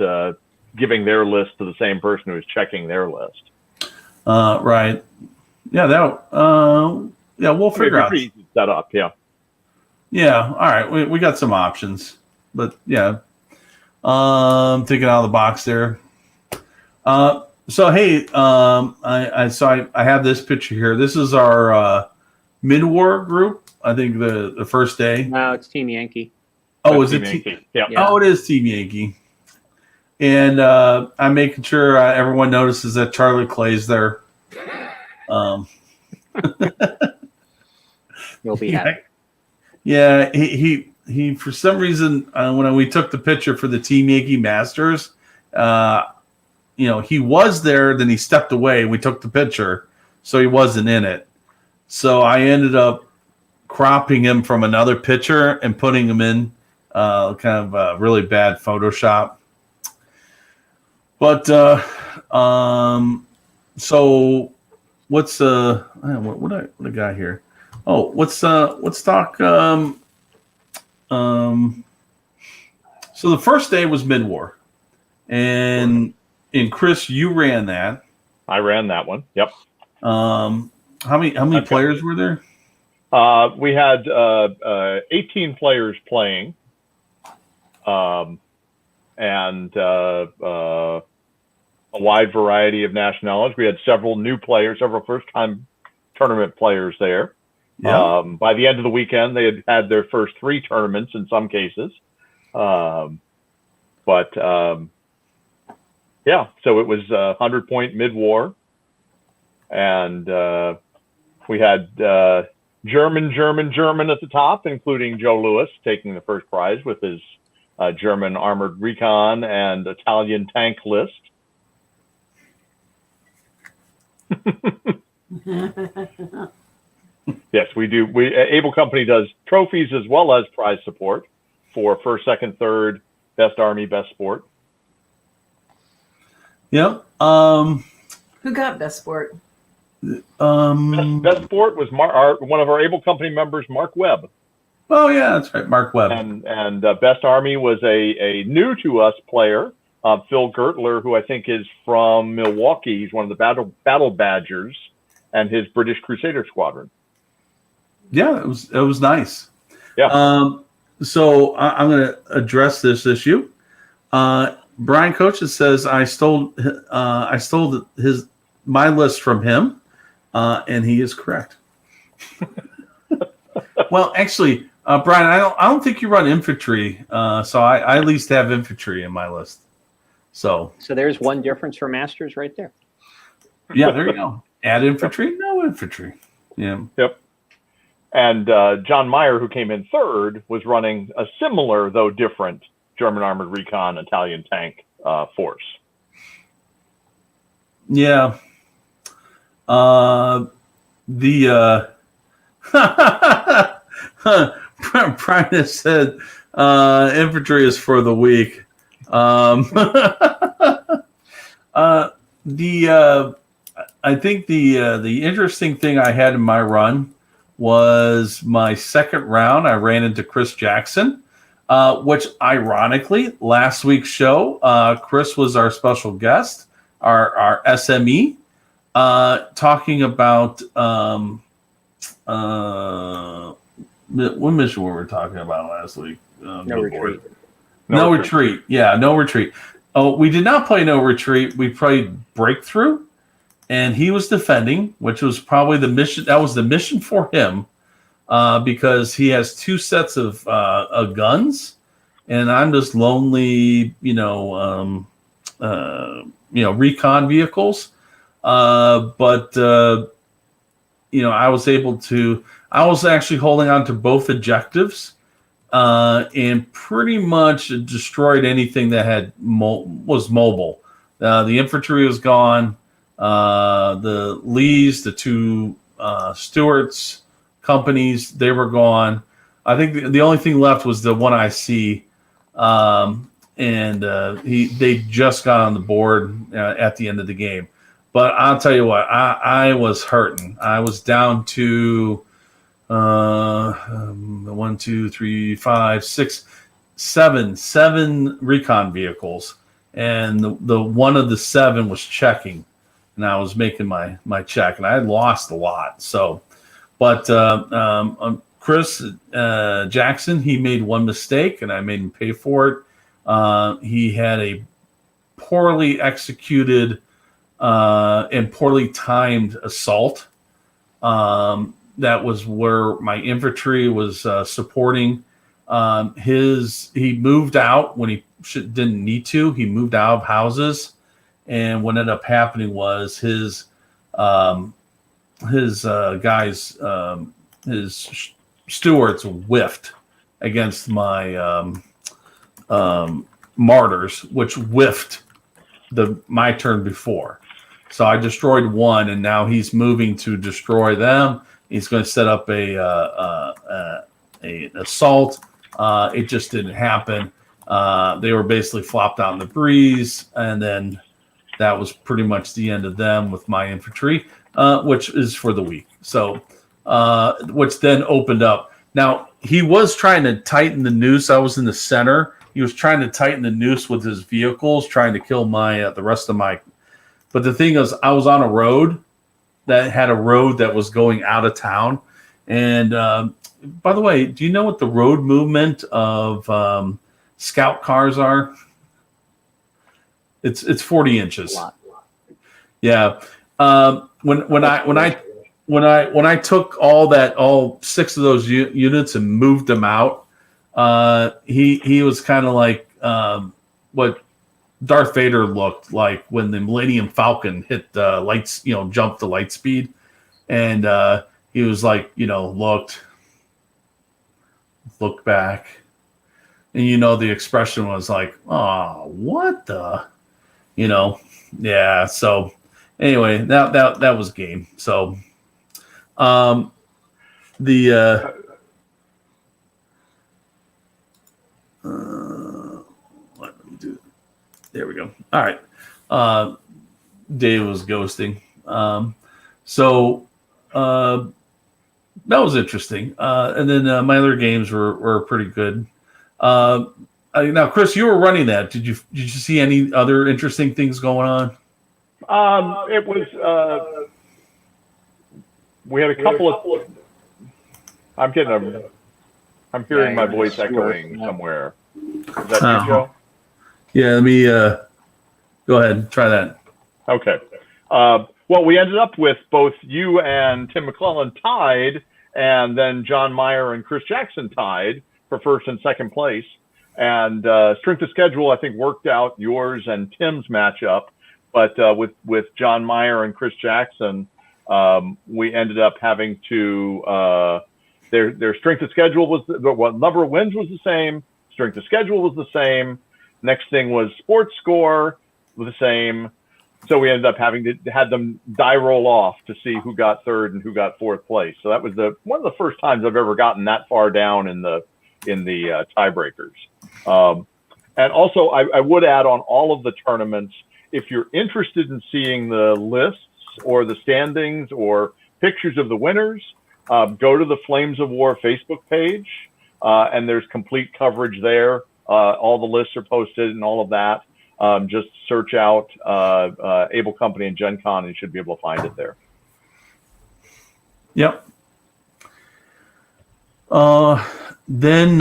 S6: giving their list to the same person who is checking their list.
S1: Right. Yeah. We'll figure out.
S6: Pretty easy to set up. Yeah.
S1: Yeah. All right. We got some options, but yeah. Thinking out of the box there. So hey, I have this picture here. This is our mid-war group. I think the first day.
S5: No, it's Team Yankee.
S1: Oh, is
S6: Team
S1: it?
S6: Yankee. Yeah.
S5: Yeah.
S1: Oh, it is Team Yankee. And I'm making sure everyone notices that Charlie Clay's there.
S5: You'll be happy.
S1: Yeah, he for some reason when we took the picture for the Team Yankee Masters, he was there. Then he stepped away. We took the picture, so he wasn't in it. So I ended up cropping him from another picture and putting him in kind of really bad Photoshop. But so what's what I got here? Oh, let's talk. So the first day was mid-war, and Chris, you ran that.
S6: I ran that one. Yep.
S1: How many players were there?
S6: We had 18 players playing, and a wide variety of nationalities. We had several new players, several first-time tournament players there.
S1: Yeah.
S6: By the end of the weekend, they had their first 3 tournaments in some cases. Yeah, so it was 100-point mid-war, and we had German at the top, including Joe Lewis taking the first prize with his German armored recon and Italian tank list. Yes, we do. Able Company does trophies as well as prize support for first, second, third, best army, best sport.
S1: Yep.
S2: Who got best sport?
S6: Best sport was one of our Able Company members, Mark Webb.
S1: Oh yeah, that's right, Mark Webb.
S6: And best army was a new to us player, Phil Gertler, who I think is from Milwaukee. He's one of the Battle Badgers and his British Crusader Squadron.
S1: Yeah, it was nice.
S6: Yeah.
S1: So I'm going to address this issue. Brian Coaches says I stole my list from him, and he is correct. Well, actually, Brian, I don't think you run infantry, so I at least have infantry in my list. So
S5: there's one difference for masters right there.
S1: Yeah, there you go. Add infantry, no infantry. Yeah.
S6: Yep. And John Meyer, who came in third, was running a similar, though different, German Armored Recon Italian tank force.
S1: Yeah. Brian said infantry is for the weak. I think the interesting thing I had in my run was my second round. I ran into Chris Jackson, which ironically, last week's show, Chris was our special guest, our SME, talking about what mission were we talking about last week?
S5: No retreat.
S1: No retreat. Yeah, no retreat. Oh, we did not play no retreat. We played breakthrough, and he was defending, which was probably the mission. That was the mission for him, because he has two sets of guns, and I'm just lonely, recon vehicles. But I was able to. I was actually holding on to both objectives, and pretty much destroyed anything that had was mobile. The infantry was gone. The Lees, the two Stewarts companies, they were gone. I think the only thing left was the one IC, and they just got on the board at the end of the game. But I'll tell you what, I was hurting. I was down to 1, 2, 3, 5, 6, 7 recon vehicles, and the one of the 7 was checking, and I was making my check, and I had lost a lot. So, but Chris Jackson, he made one mistake, and I made him pay for it. He had a poorly executed and poorly timed assault. That was where my infantry was supporting. He moved out when he didn't need to. He moved out of houses, and what ended up happening was his guys, his stewards whiffed against my martyrs, which whiffed my turn before. So I destroyed one, and now he's moving to destroy them. He's going to set up an assault. It just didn't happen. They were basically flopped out in the breeze, and then that was pretty much the end of them with my infantry, which is for the week. So, which then opened up. Now, he was trying to tighten the noose. I was in the center. He was trying to tighten the noose with his vehicles, trying to kill the rest of my. But the thing is, I was on a road that was going out of town. And by the way, do you know what the road movement of scout cars are? It's 40 inches. Yeah. When I took all 6 of those units and moved them out, he was kind of like what Darth Vader looked like when the Millennium Falcon hit the lights, jumped the light speed. And he was like, looked back. And the expression was like, oh, what the, yeah. So anyway, that was game. So let me do. There we go. All right. Dave was ghosting. So that was interesting. And then my other games were pretty good. Now, Chris, you were running that. Did you see any other interesting things going on?
S6: It was. We had a couple of. I'm hearing my voice echoing somewhere. Is that you, Joe?
S1: Yeah, let me go ahead. Try that.
S6: Okay. Well, we ended up with both you and Tim McClellan tied, and then John Meyer and Chris Jackson tied for first and second place. And strength of schedule, I think, worked out yours and Tim's matchup. But with John Meyer and Chris Jackson, we ended up having to Their strength of schedule was number of wins was the same. Strength of schedule was the same. Next thing was sports score was the same. So we ended up having to have them die roll off to see who got third and who got fourth place. So that was one of the first times I've ever gotten that far down in the tiebreakers. And also, I would add on all of the tournaments, if you're interested in seeing the lists or the standings or pictures of the winners, go to the Flames of War Facebook page, and there's complete coverage there. All the lists are posted and all of that. Just search out Able Company and Gencon, and you should be able to find it there.
S1: Yep. Then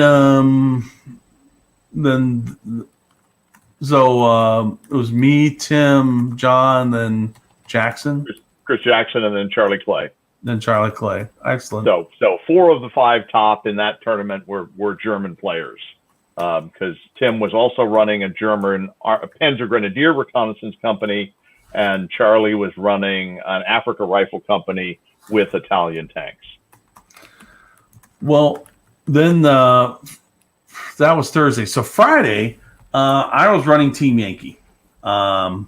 S1: it was me, Tim, John, then Jackson.
S6: Chris Jackson, and then Charlie Clay.
S1: Then Charlie Clay. Excellent.
S6: So 4 of the 5 top in that tournament were German players. Because Tim was also running a German Panzer Grenadier Reconnaissance Company, and Charlie was running an Africa Rifle Company with Italian tanks.
S1: Well, then that was Thursday. So Friday, I was running Team Yankee. And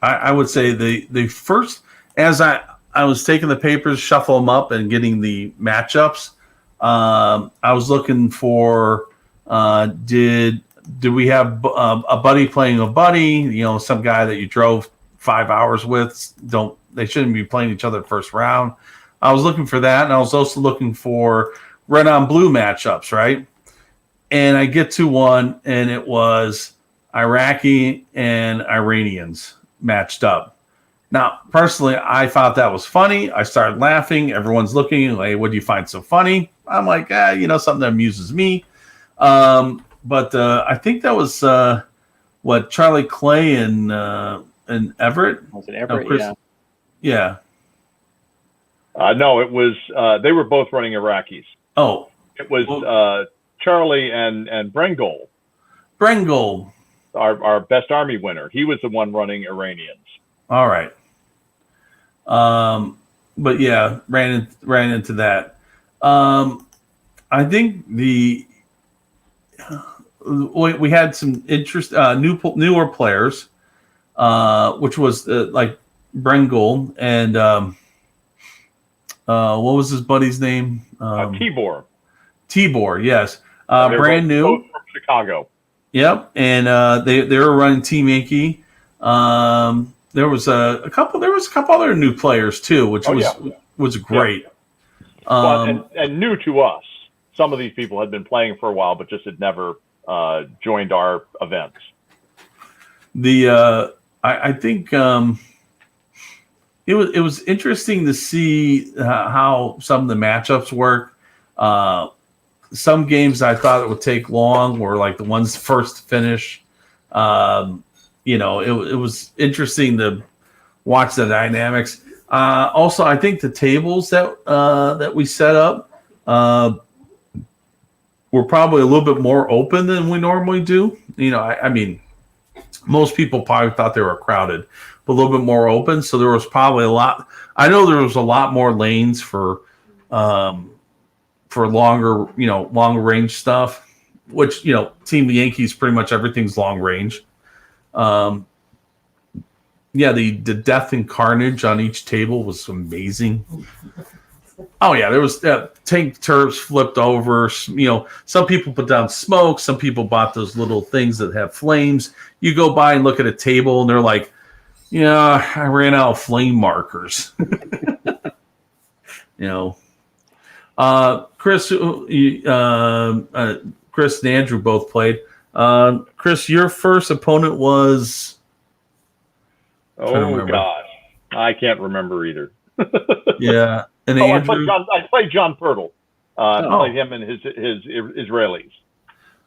S1: I would say the first, as I was taking the papers, shuffle them up and getting the matchups, I was looking for did we have a buddy playing a buddy? Some guy that you drove 5 hours with. They shouldn't be playing each other first round. I was looking for that, and I was also looking for red on blue matchups, right? And I get to one, and it was Iraqi and Iranians matched up. Now, personally, I thought that was funny. I started laughing. Everyone's looking like, what do you find so funny? I'm like, something that amuses me. But I think that was what Charlie Clay and Everett.
S5: Was it Everett? Yeah.
S1: Yeah.
S6: No, it was they were both running Iraqis.
S1: Oh,
S6: it was Charlie and Brengol.
S1: Brengol,
S6: our best army winner. He was the one running Iranians.
S1: All right. But yeah, ran into that. I think we had some interest, newer players, which was like Brengol and what was his buddy's name?
S6: Tibor.
S1: Tibor, yes. Brand new.
S6: Both from Chicago.
S1: Yep, and they were running Team Yankee. There was a couple other new players too, which was great.
S6: Yeah. And new to us. Some of these people had been playing for a while, but just had never joined our events.
S1: I think it was interesting to see how some of the matchups work. Some games I thought it would take long were like the ones first to finish. It was interesting to watch the dynamics. Also, I think the tables that we set up were probably a little bit more open than we normally do. I mean, most people probably thought they were crowded, but a little bit more open. So there was probably a lot. I know there was a lot more lanes for longer, long range stuff, which, Team Yankees, pretty much everything's long range. The death and carnage on each table was amazing. Oh yeah, there was tank turrets flipped over. Some people put down smoke. Some people bought those little things that have flames. You go by and look at a table, and they're like, "Yeah, I ran out of flame markers." Chris, Chris and Andrew both played. Chris, your first opponent was.
S6: Oh gosh, I can't remember either.
S1: Yeah, and Andrew.
S6: I played John Pirtle. Played him and his Israelis.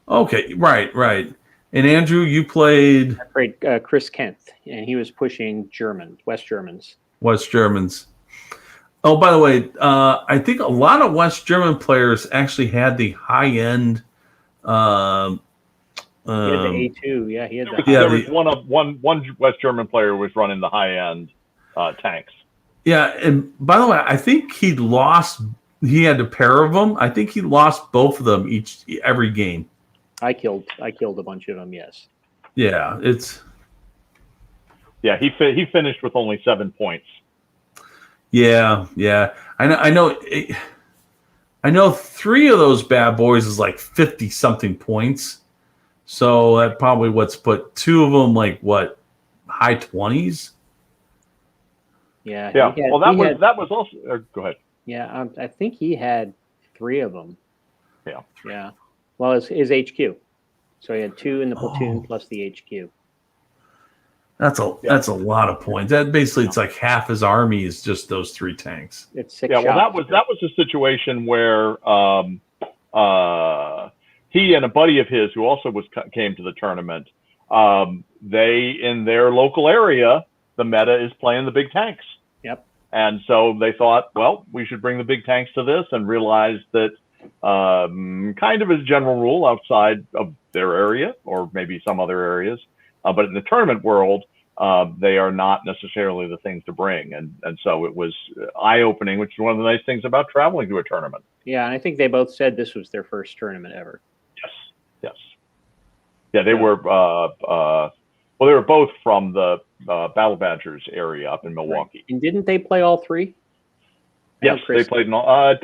S6: Okay,
S1: right. And Andrew, you played.
S5: I played Chris Kent, and he was pushing West Germans.
S1: West Germans. Oh, by the way, I think a lot of West German players actually had the high end.
S5: He had the A2, yeah. He had
S6: there was one West German player was running the high end tanks.
S1: Yeah, and by the way, I think he lost. He had a pair of them. I think he lost both of them every game.
S5: I killed a bunch of them. Yes.
S1: Yeah, it's
S6: Yeah, he finished with only 7 points.
S1: yeah. I know 3 of those bad boys is like 50 something points. So that probably what's put 2 of them like what, high 20s.
S5: Yeah.
S6: Yeah. Well, that was also. Go ahead.
S5: Yeah, I think he had 3 of them.
S6: Yeah.
S5: Yeah. Well, his HQ. So he had 2 in the platoon plus the HQ.
S1: That's a lot of points. That basically it's like half his army is just those 3 tanks.
S5: It's 6
S6: Yeah. Well,
S5: shots.
S6: that was a situation where he and a buddy of his who also came to the tournament. They in their local area, the meta is playing the big tanks.
S5: Yep.
S6: And so they thought, well, we should bring the big tanks to this, and realized that kind of as a general rule outside of their area or maybe some other areas, but in the tournament world, they are not necessarily the things to bring. And so it was eye-opening, which is one of the nice things about traveling to a tournament.
S5: Yeah, and I think they both said this was their first tournament ever.
S6: Yes. Yeah, they were. Well, they were both from the Battle Badgers area up in Milwaukee.
S5: Right. And didn't they play all 3?
S6: Yes, they played in all.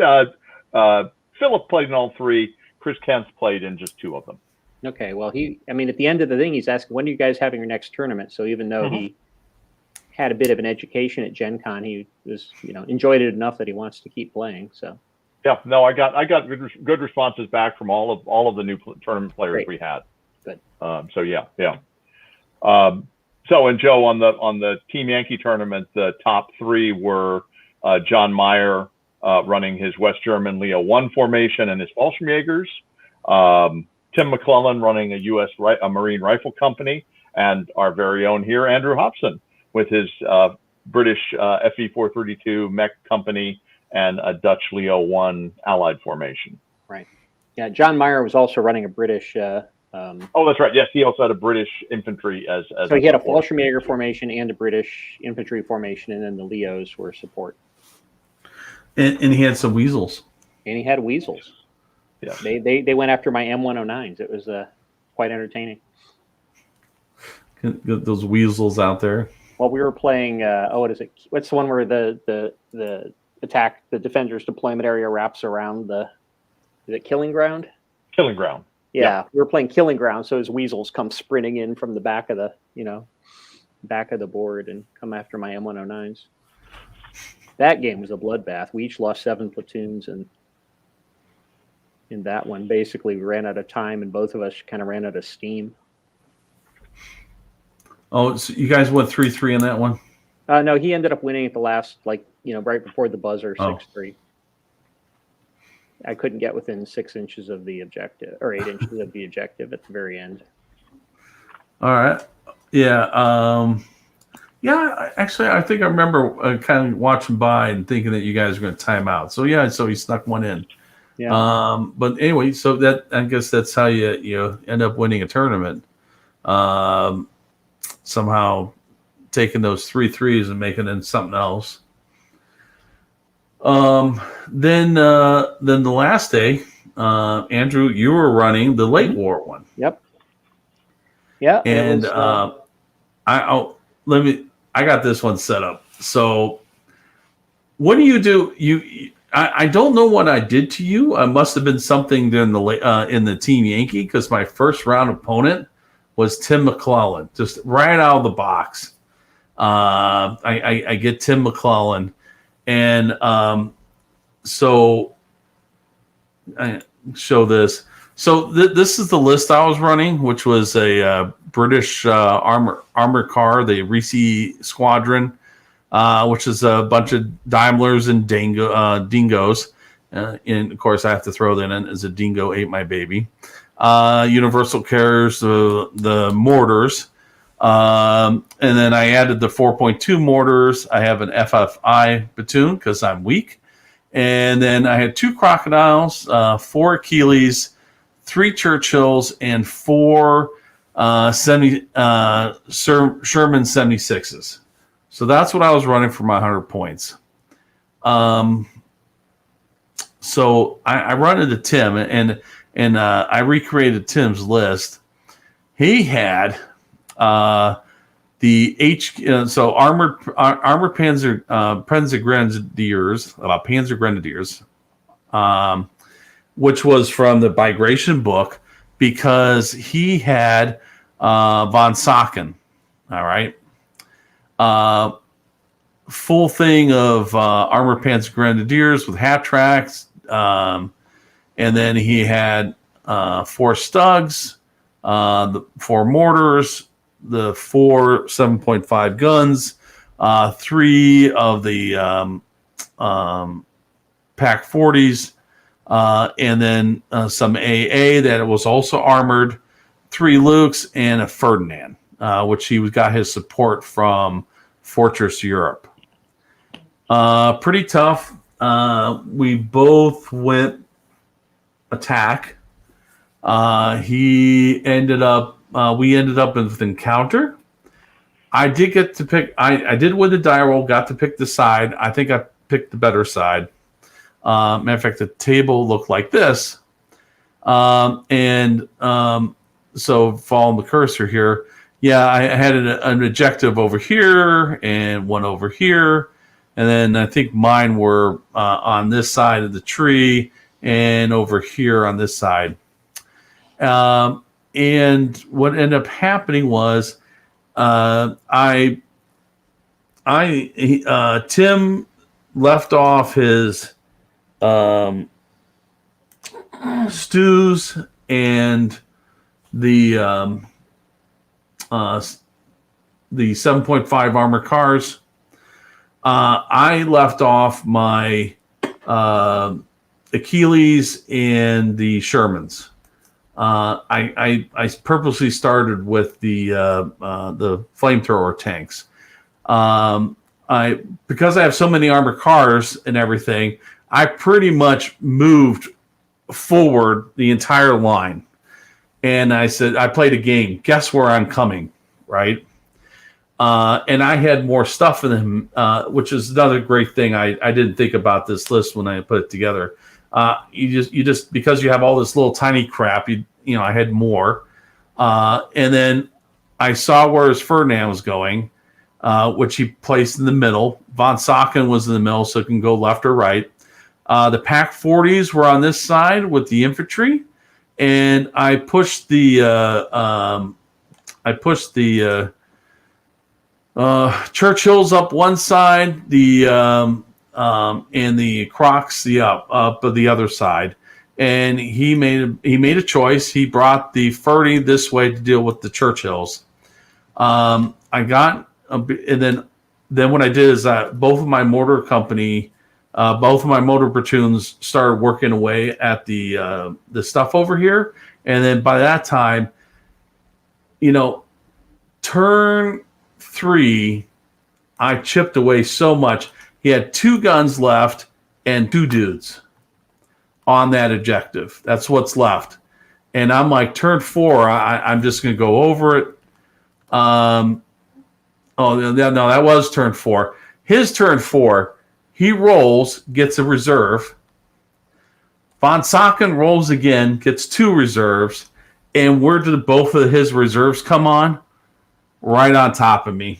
S6: Philip played in all 3. Chris Kent's played in just 2 of them.
S5: Okay, well, at the end of the thing, he's asking, when are you guys having your next tournament? So even though he had a bit of an education at Gen Con, he was, enjoyed it enough that he wants to keep playing. So.
S6: Yeah, no, I got good responses back from all of the new tournament players
S5: Great.
S6: we had.
S5: Good.
S6: So yeah. So and Joe, on the Team Yankee tournament, the top 3 were John Meyer running his West German Leo 1 formation and his Fallschirmjägers, Tim McClellan running a Marine Rifle Company, and our very own here, Andrew Hobson, with his British FE 432 Mech Company and a Dutch Leo 1 Allied formation.
S5: Right. Yeah, John Meyer was also running a British.
S6: Oh, that's right. Yes, he also had a British infantry as.
S5: So he had a Fallschirmjäger formation and a British infantry formation, and then the Leos were support.
S1: And he had some weasels.
S5: And he had weasels.
S6: Yeah.
S5: They went after my M109s. It was quite entertaining.
S1: Get those weasels out there.
S5: Well, we were playing. What is it? What's the one where the attack, the defender's deployment area wraps around the? Is it Killing Ground?
S6: Killing Ground.
S5: Yeah, we were playing Killing Ground, so his weasels come sprinting in from the back of the board and come after my M109s. That game was a bloodbath. We each lost 7 platoons, and in that one, basically, we ran out of time, and both of us kind of ran out of steam.
S1: Oh, so you guys went 3-3 in that one?
S5: No, he ended up winning at the last, right before the buzzer, 6-3. I couldn't get within 6 inches of the objective, or 8 inches of the objective at the very end.
S1: All right. Yeah. Yeah. Actually, I think I remember kind of watching by and thinking that you guys were going to time out. So yeah, so he snuck one in.
S5: Yeah.
S1: But anyway, so that I guess that's how you end up winning a tournament. Somehow taking those 3-3s and making it something else. Then the last day, Andrew, you were running the late war one.
S5: Yep. Yeah.
S1: And I got this one set up. So what do? I don't know what I did to you. I must have been something in the Team Yankee, because my first round opponent was Tim McClellan, just right out of the box. I get Tim McClellan, and so I show this. So this is the list I was running, which was a British armor car, the Reese Squadron, which is a bunch of Daimlers and Dingoes. And of course, I have to throw that in as a Dingo ate my baby. Universal carriers, the mortars. And then I added the 4.2 mortars. I have an FFI platoon because I'm weak. And then I had 2 crocodiles, 4 Achilles, 3 Churchills, and 4 Sherman 76s. So that's what I was running for my 100 points. So I run into Tim, and I recreated Tim's list. He had the so armored Panzer Grenadiers, which was from the Migration book, because he had von Sachen. All right. Full thing of armored Panzer Grenadiers with half tracks. And then he had 4 Stugs, the 4 mortars, the 4 7.5 guns, 3 of the Pack 40s, and then some AA that was also armored, 3 Lukes, and a Ferdinand, which he got his support from Fortress Europe. Pretty tough. We both went attack. We ended up with encounter. I did get to pick. I did win the die roll. Got to pick the side. I think I picked the better side. Matter of fact, the table looked like this. So following the cursor here, yeah, I had an objective over here and one over here. And then I think mine were on this side of the tree and over here on this side. And what ended up happening was Tim left off his stews and the 7.5 armored cars. I left off my Achilles and the Shermans. I purposely started with the flamethrower tanks. Because I have so many armored cars and everything, I pretty much moved forward the entire line. And I said, I played a game. Guess where I'm coming, right? And I had more stuff in them, which is another great thing. I didn't think about this list when I put it together. You just because you have all this little tiny crap, I had more. And then I saw where his Ferdinand was going, which he placed in the middle. Von Sachen was in the middle, so it can go left or right. The Pack 40s were on this side with the infantry, and I pushed the Churchills up one side, and the Crocs up the other side. And he made a choice. He brought the 30 this way to deal with the Churchills. And then what I did is both of my motor platoons started working away at the stuff over here. And then by that time, turn 3, I chipped away so much. He had 2 guns left and 2 dudes on that objective. That's what's left. And I'm like, turn 4, I'm just going to go over it. No, that was turn 4. His turn 4, he rolls, gets a reserve. Von Sachen rolls again, gets 2 reserves. And where did both of his reserves come on? Right on top of me.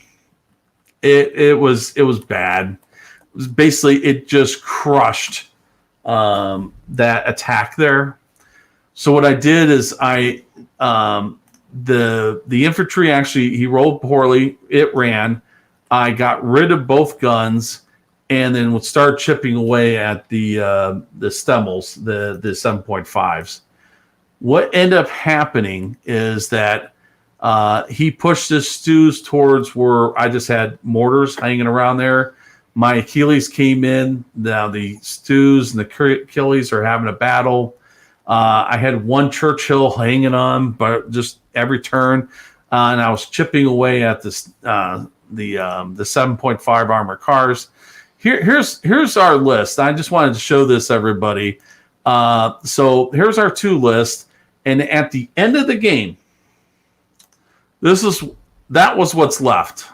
S1: It was bad. It was basically, it just crushed that attack there. So what I did is the infantry actually, he rolled poorly. It ran. I got rid of both guns and then would start chipping away at the Stemmels, the 7.5s. What ended up happening is that he pushed his stews towards where I just had mortars hanging around there. My Achilles came in. Now the stews and the Achilles are having a battle. I had one Churchill hanging on, but just every turn, and I was chipping away at the 7.5 armored cars. Here's our list. I just wanted to show this everybody. So here's our 2 list, and at the end of the game, that was what's left.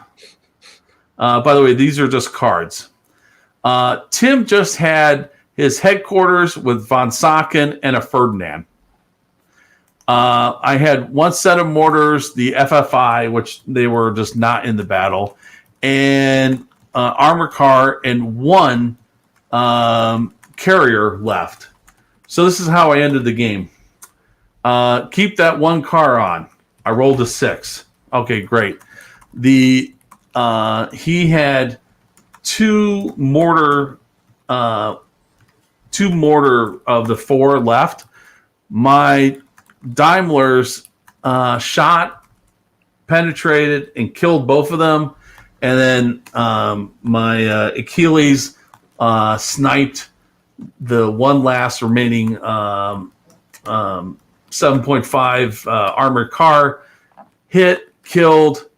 S1: By the way, these are just cards. Tim just had his headquarters with von Sacken and a Ferdinand. I had one set of mortars, the FFI, which they were just not in the battle, and armor car and one carrier left. So this is how I ended the game. Keep that one car on. I rolled a 6. Okay, great. He had two mortar of the 4 left. My Daimlers shot, penetrated, and killed both of them. And then my Achilles sniped the one last remaining 7.5 armored car, hit, killed,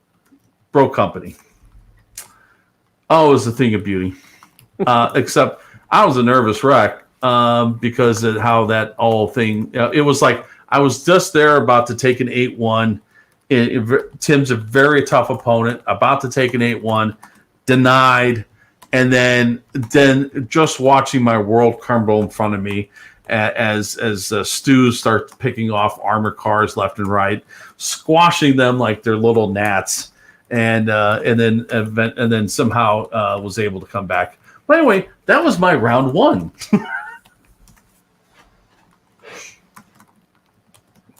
S1: broke company. Oh, it was a thing of beauty. Except I was a nervous wreck because of how that whole thing, it was like I was just there about to take an 8-1. Tim's a very tough opponent, about to take an 8-1, denied, and then just watching my world crumble in front of me as Stews start picking off armor cars left and right, squashing them like they're little gnats, and then somehow was able to come back. But anyway, that was my round 1.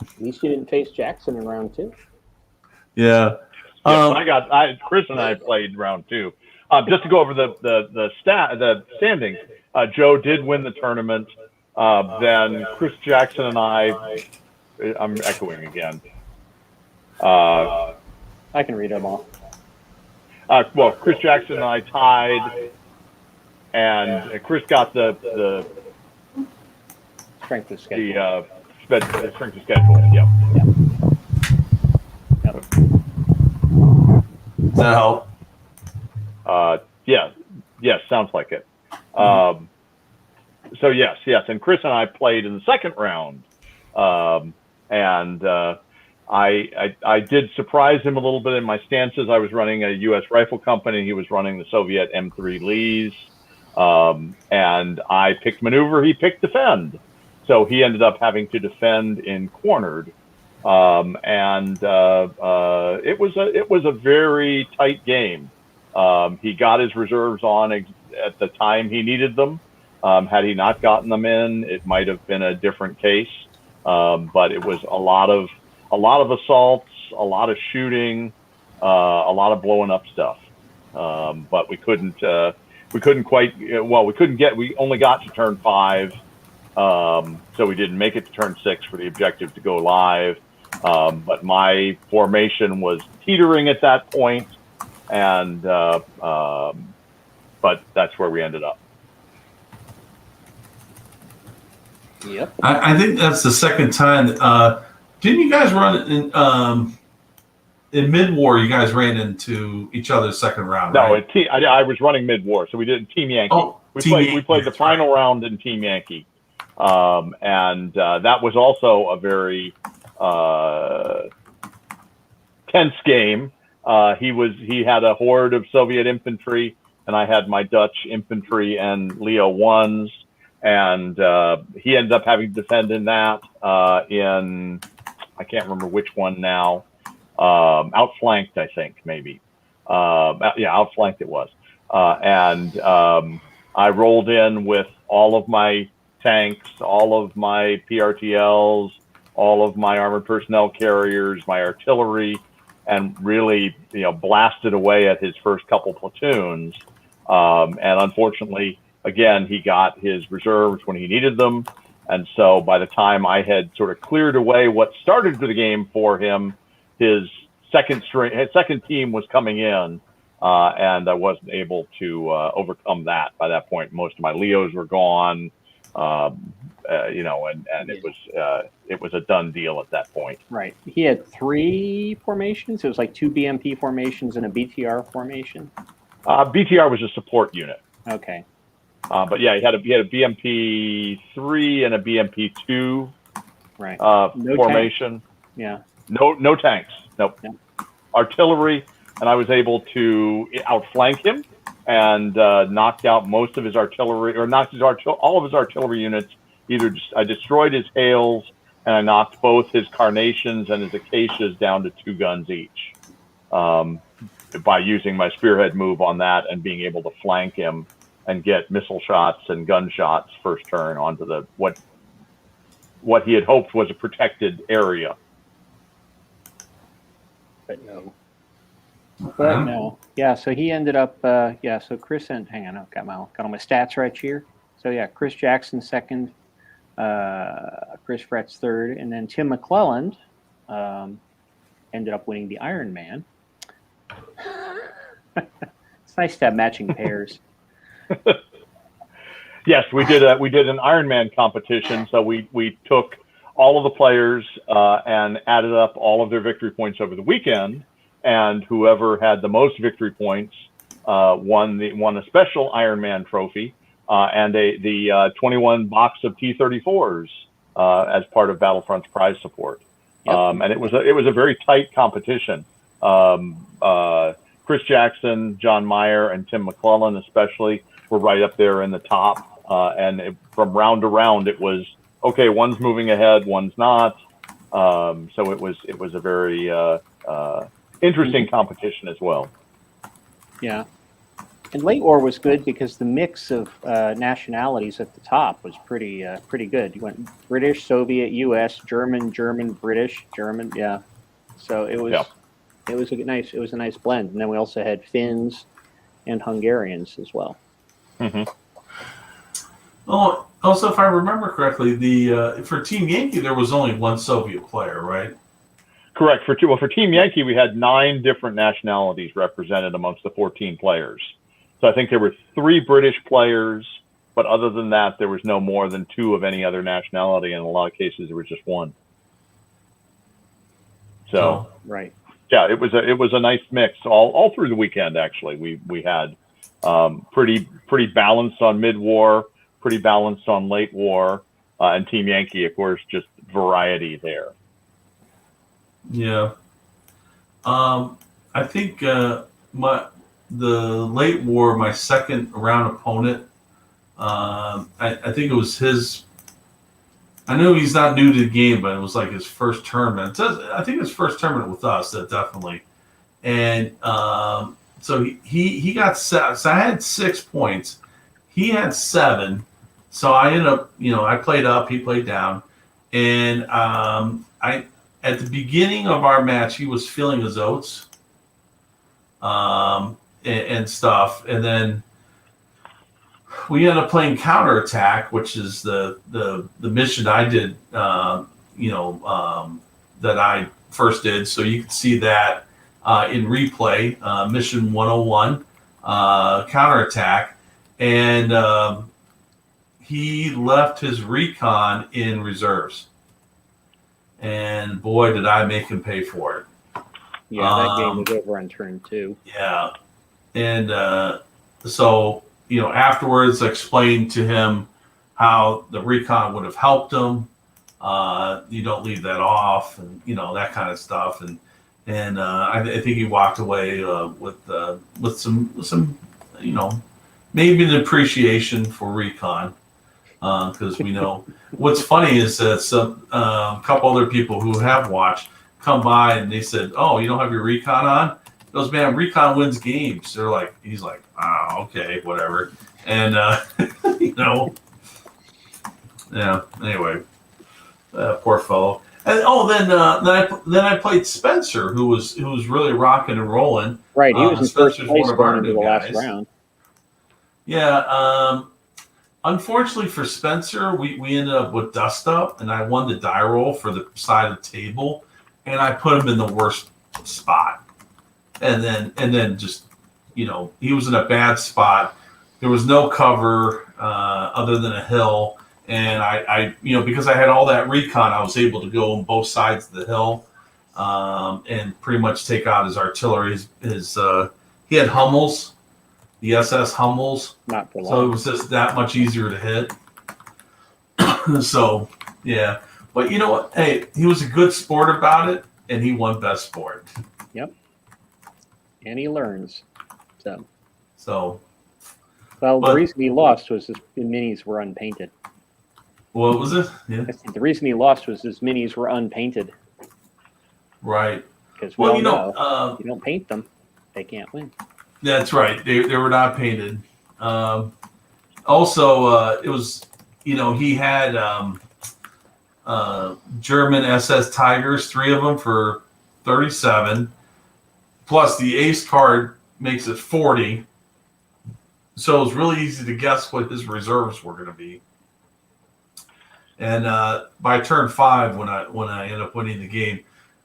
S5: At least you didn't face Jackson in round 2.
S1: Yeah.
S6: Chris and I played round 2. Just to go over the standings, Joe did win the tournament. Then Chris Jackson and I'm echoing again.
S5: I can read them all.
S6: Well, Chris Jackson and I tied, and Chris got the
S5: Strength of schedule.
S6: The strength of schedule. Yep.
S1: Does that help?
S6: Yes, sounds like it. So yes, and Chris and I played in the second round, and I did surprise him a little bit in my stances. I was running a U.S. rifle company. He was running the Soviet M3 Lees, and I picked maneuver. He picked defend. So he ended up having to defend in cornered, and it was a very tight game. He got his reserves on at the time he needed them. Had he not gotten them in, it might have been a different case. But it was a lot of assaults, a lot of shooting, a lot of blowing up stuff. But we couldn't quite. We only got to turn 5. So we didn't make it to turn 6 for the objective to go live. But my formation was teetering at that point, and but that's where we ended up.
S5: Yep.
S1: I think that's the second time. Didn't you guys run in mid-war? You guys ran into each other's second round.
S6: No,
S1: right?
S6: I was running mid-war, so we did Team Yankee.
S1: Oh,
S6: we
S1: Yankee,
S6: played the final round in Team Yankee, and that was also a very tense game. He had a horde of Soviet infantry, and I had my Dutch infantry and Leo 1s, and he ended up having to defend in that in, I can't remember which one now, outflanked, I think, maybe. Outflanked it was. And I rolled in with all of my tanks, all of my PRTLs, all of my armored personnel carriers, my artillery, and really, blasted away at his first couple platoons. And unfortunately, again, he got his reserves when he needed them. And so by the time I had sort of cleared away what started the game for him, his second team was coming in, and I wasn't able to overcome that. By that point, most of my Leos were gone, and it was a done deal at that point.
S5: Right. He had 3 formations. It was like 2 BMP formations and a BTR formation.
S6: BTR was a support unit.
S5: Okay.
S6: But yeah, he had a BMP 3 and a BMP 2
S5: right.
S6: Formation.
S5: Yeah.
S6: No tanks. Nope.
S5: Yeah.
S6: Artillery. and I was able to outflank him and knocked out most of his artillery, or knocked all of his artillery units. I destroyed his hails, and I knocked both his carnations and his acacias down to 2 guns each by using my spearhead move on that and being able to flank him and get missile shots and gun shots first turn onto the what he had hoped was a protected area.
S5: But no. Yeah, so he ended up, so Chris, hang on, I've got all my stats right here. So yeah, Chris Jackson second, Chris Fretz third, and then Tim McClelland ended up winning the Iron Man. It's nice to have matching pairs.
S6: Yes, we did an Ironman competition. So we took all of the players and added up all of their victory points over the weekend, and whoever had the most victory points won a special Ironman trophy and the 21 box of T-34s as part of Battlefront's prize support. Yep. And it was a very tight competition. Chris Jackson, John Meyer, and Tim McClellan especially were right up there in the top. From round to round, it was okay. One's moving ahead, one's not. So it was a very interesting competition as well.
S5: Yeah, and late war was good because the mix of nationalities at the top was pretty good. You went British, Soviet, U.S., German, British, German. Yeah, so it was. Yeah. It was a nice blend, and then we also had Finns and Hungarians as well.
S6: Mm-hmm.
S1: Oh, also, if I remember correctly, for Team Yankee there was only one Soviet player, right?
S6: Correct. For Team Yankee, we had 9 different nationalities represented amongst the 14 players. So I think there were 3 British players, but other than that, there was no more than 2 of any other nationality. And in a lot of cases, there was just 1. So
S5: right.
S6: Yeah, it was a nice mix all through the weekend. Actually, we had pretty balanced on mid-war, pretty balanced on late war, and Team Yankee, of course, just variety there.
S1: Yeah, I think the late war, my second round opponent, I think it was his. I know he's not new to the game, but it was like his first tournament. I think his first tournament with us, definitely. And so he got 7. So I had 6 points. He had 7. So I ended up, I played up, he played down. And at the beginning of our match, he was filling his oats and stuff. And then we ended up playing counterattack, which is the mission I did, that I first did. So you can see that in replay, mission 101, counterattack, and he left his recon in reserves, and boy, did I make him pay for it.
S5: Yeah, that game was over on turn 2.
S1: Yeah, and so. Afterwards, I explained to him how the recon would have helped him. You don't leave that off, and that kind of stuff. And I think he walked away with some maybe an appreciation for recon, because we know what's funny is that a couple other people who have watched come by and they said, "Oh, you don't have your recon on?" He goes, "Man, recon wins games." He's like, "Oh, okay, whatever." And yeah. Anyway, poor fellow. And then I played Spencer, who was really rocking and rolling.
S5: Right, he was in first
S1: Spencer's
S5: place
S1: one of our
S5: going into
S1: new
S5: the last
S1: guys.
S5: round.
S1: Yeah. Unfortunately for Spencer, we ended up with dust up, and I won the die roll for the side of the table, and I put him in the worst spot. And then just, he was in a bad spot. There was no cover other than a hill. And I because I had all that recon, I was able to go on both sides of the hill and pretty much take out his artillery. He had Hummels, the SS Hummels.
S5: Not for long.
S1: So it was just that much easier to hit. So, yeah. But you know what? Hey, he was a good sport about it, and he won best sport.
S5: Yep. And he learns.
S1: So
S5: Well,
S1: But-
S5: the reason he lost was his minis were unpainted.
S1: what was it? Yeah,
S5: I think the reason he lost was his minis were unpainted.
S1: right.
S5: Because
S1: Well,
S5: well,
S1: you know,
S5: if you don't paint them, they can't win.
S1: that's right. They were not painted. Also, it was, he had German SS Tigers, 3 of them for 37. Plus the ace card makes it 40. So it was really easy to guess what his reserves were going to be. And by turn 5, when I ended up winning the game,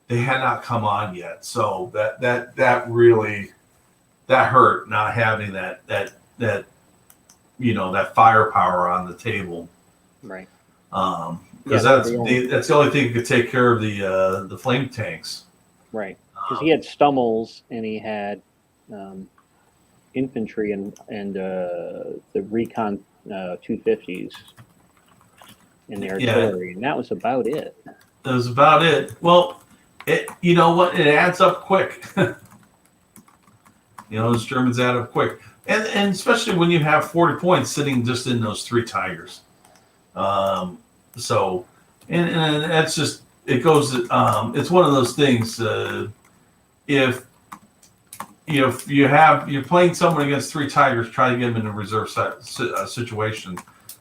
S1: they had not come on yet. So that really hurt, not having that that firepower on the table.
S5: Right.
S1: Because that's the only thing that could take care of the flame tanks.
S5: Right. Because he had Stummels and he had infantry and the recon 250s in the artillery, and that was about it.
S1: That was about it. Well, you know what? It adds up quick. Those Germans add up quick, and especially when you have 40 points sitting just in those 3 Tigers. So, and that's just, it goes. It's one of those things. If you're playing someone against 3 Tigers, try to get them in a reserve situation.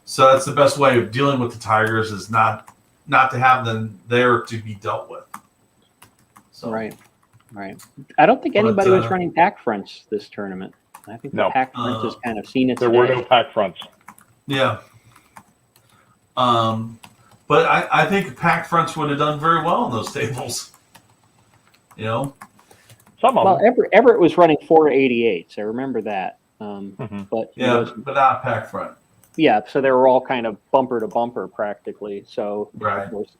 S1: So that's the best way of dealing with the Tigers, is not to have them there to be dealt with. So.
S5: Right. I don't think anybody was running pack fronts this tournament. I think the pack front has kind of seen its
S6: There
S5: day.
S6: were no pack fronts.
S1: Yeah. But I think pack fronts would have done very well on those tables.
S6: Some of
S5: Well,
S6: them.
S5: Everett was running 488s. I remember that. But
S1: but not pack front.
S5: yeah, so they were all kind of bumper to bumper practically. So
S1: Right.
S5: it was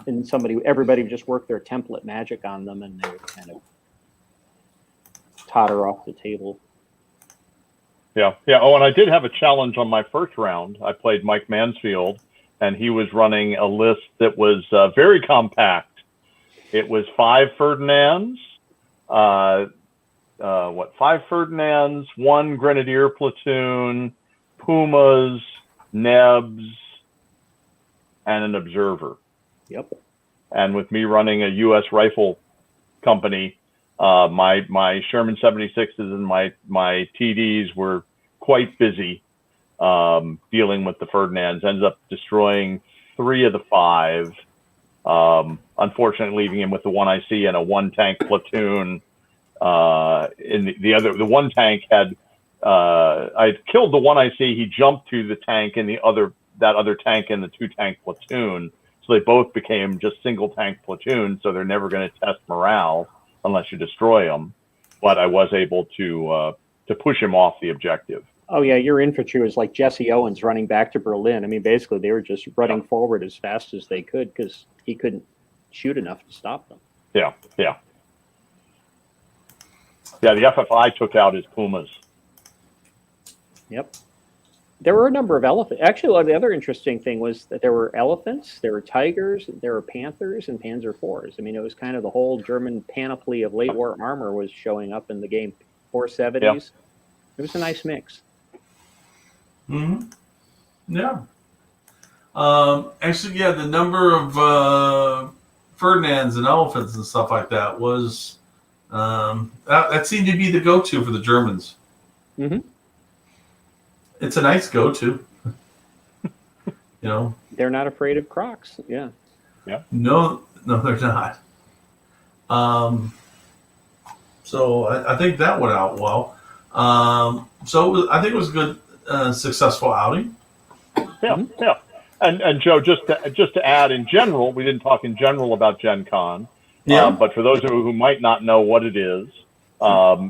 S5: and everybody just worked their template magic on them, and they would kind of totter off the table.
S6: Yeah. Oh, and I did have a challenge on my first round. I played Mike Mansfield, and he was running a list that was very compact. It was 5 Ferdinands, 5 Ferdinands, 1 Grenadier platoon, Pumas, Nebs, and an observer.
S5: Yep.
S6: And with me running a U.S. rifle company, my Sherman 76s and my TDs were quite busy dealing with the Ferdinands. Ends up destroying 3 of the 5. Unfortunately, leaving him with the 1 IC and a 1 tank platoon. In the 1 tank had I killed the 1 IC. He jumped to the tank and that other tank in the 2 tank platoon. So they both became just single tank platoons. So they're never going to test morale unless you destroy them. But I was able to push him off the objective.
S5: Oh yeah, your infantry was like Jesse Owens running back to Berlin. I mean, basically they were just running forward as fast as they could because he couldn't shoot enough to stop them.
S6: Yeah. The FFI took out his Pumas.
S5: Yep. There were a number of elephants. Actually, the other interesting thing was that there were elephants, there were tigers, there were panthers, and Panzer IVs. I mean, it was kind of the whole German panoply of late war armor was showing up in the game. 470s.
S6: Yeah.
S5: It was a nice mix.
S1: Mm-hmm. Yeah. Actually, yeah, the number of Ferdinands and elephants and stuff like that was that seemed to be the go-to for the Germans.
S5: Mm-hmm.
S1: It's a nice go-to.
S5: They're not afraid of Crocs. Yeah.
S1: No, they're not. So I think that went out well. So I think it was a good, successful outing.
S6: Yeah. And Joe, just to add, in general, we didn't talk in general about Gen Con. But for those who might not know what it is,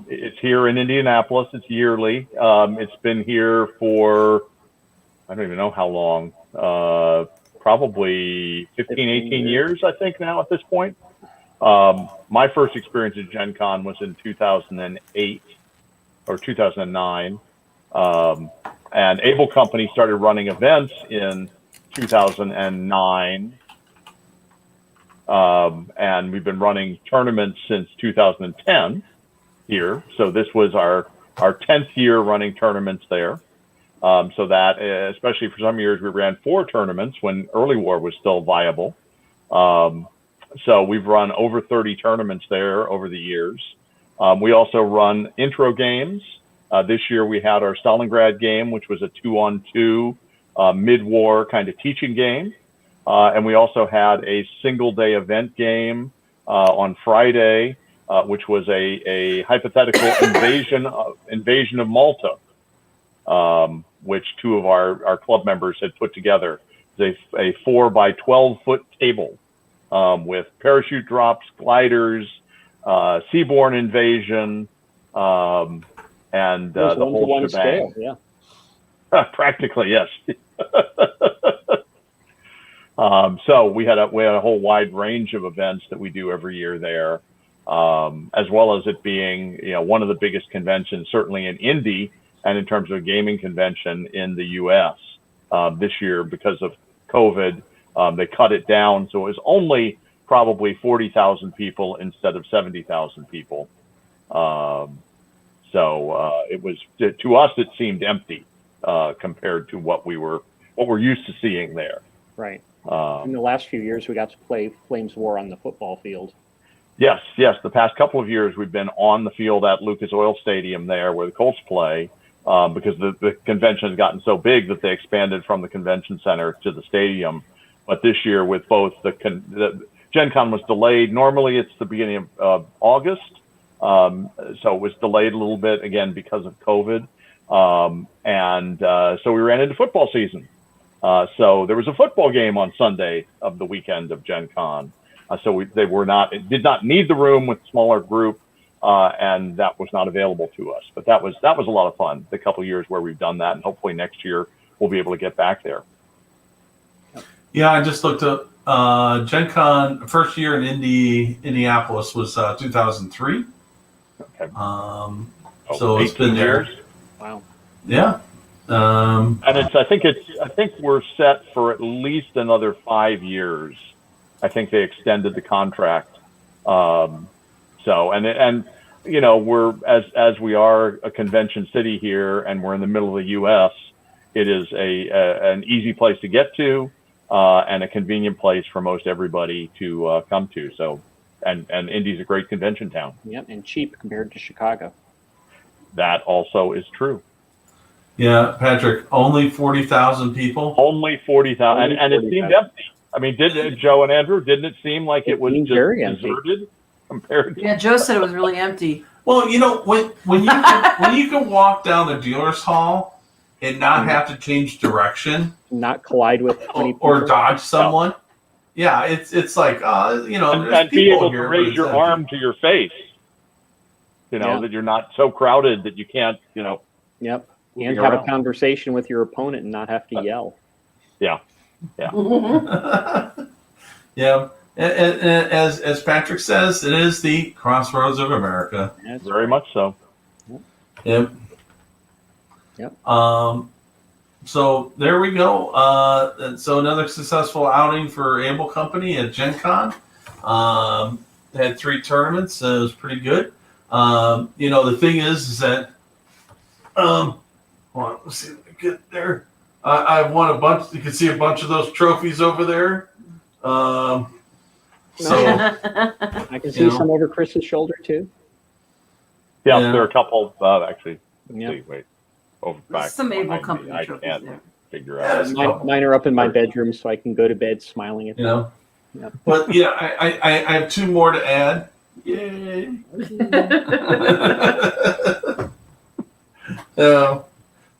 S6: it's here in Indianapolis. It's yearly. It's been here for, I don't even know how long, probably 15, 18 years, I think now at this point. My first experience at Gen Con was in 2008 or 2009. And Able Company started running events in 2009. And we've been running tournaments since 2010. here. So this was our 10th year running tournaments there. So that, especially for some years, we ran 4 tournaments when early war was still viable. So we've run over 30 tournaments there over the years. We also run intro games. This year we had our Stalingrad game, which was a 2-on-2 mid-war kind of teaching game. And we also had a single-day event game on Friday, which was a hypothetical invasion of Malta, which 2 of our club members had put together. It's a 4 by 12-foot table with parachute drops, gliders, seaborne invasion, and the whole shebang.
S5: Scale,
S6: yeah. Practically, yes. So we had a whole wide range of events that we do every year there, as well as it being one of the biggest conventions, certainly in Indy and in terms of gaming convention in the U.S. This year, because of COVID, they cut it down, so it was only probably 40,000 people instead of 70,000 people. So it was, to us, it seemed empty compared to what we're used to seeing there.
S5: Right. In the last few years, we got to play Flames War on the football field.
S6: Yes. The past couple of years, we've been on the field at Lucas Oil Stadium there where the Colts play, because the convention has gotten so big that they expanded from the convention center to the stadium. But this year, with both the Gencon was delayed. Normally, it's the beginning of August, so it was delayed a little bit again because of COVID, and so we ran into football season. So there was a football game on Sunday of the weekend of Gen Con. So it did not need the room with smaller group, and that was not available to us. But that was a lot of fun. The couple of years where we've done that, and hopefully next year we'll be able to get back there.
S1: Yeah, I just looked up Gen Con. First year in Indianapolis was 2003.
S6: Okay.
S1: So it's been there.
S5: Wow.
S1: Yeah.
S6: And I think we're set for at least another 5 years. I think they extended the contract. So we're as we are a convention city here, and we're in the middle of the U.S. It is an easy place to get to, and a convenient place for most everybody to come to. So, and Indy's a great convention town.
S5: Yep, and cheap compared to Chicago.
S6: That also is true.
S1: Yeah, Patrick, only 40,000 people.
S6: Only 40,000, and it seemed empty. I mean, didn't Joe and Andrew? Didn't it seem like it was just deserted compared to?
S2: Yeah, Joe said it was really empty.
S1: Well, when you can walk down the dealer's hall and not have to change direction,
S5: not collide with
S1: or dodge someone. Yeah, it's like
S6: and be able to raise your arm to your face. That you're not so crowded that you can't.
S5: Yep. And have a conversation with your opponent and not have to yell.
S6: Yeah.
S1: Yeah. And as Patrick says, it is the crossroads of America.
S5: That's
S6: very much so.
S1: Yep. So there we go. And so another successful outing for Able Company at Gen Con. Had 3 tournaments. It was pretty good. The thing is that let's see if I get there. I've won a bunch. You can see a bunch of those trophies over there. So
S5: I can see some over Chris's shoulder too.
S6: Yeah, there are a couple actually. Let's see, wait. Over back.
S2: Some Able Company
S6: I
S2: trophies
S6: can't
S2: there.
S6: figure out.
S5: Mine are up in my bedroom, so I can go to bed smiling at them.
S1: Yeah. But I have 2 more to add. Yay!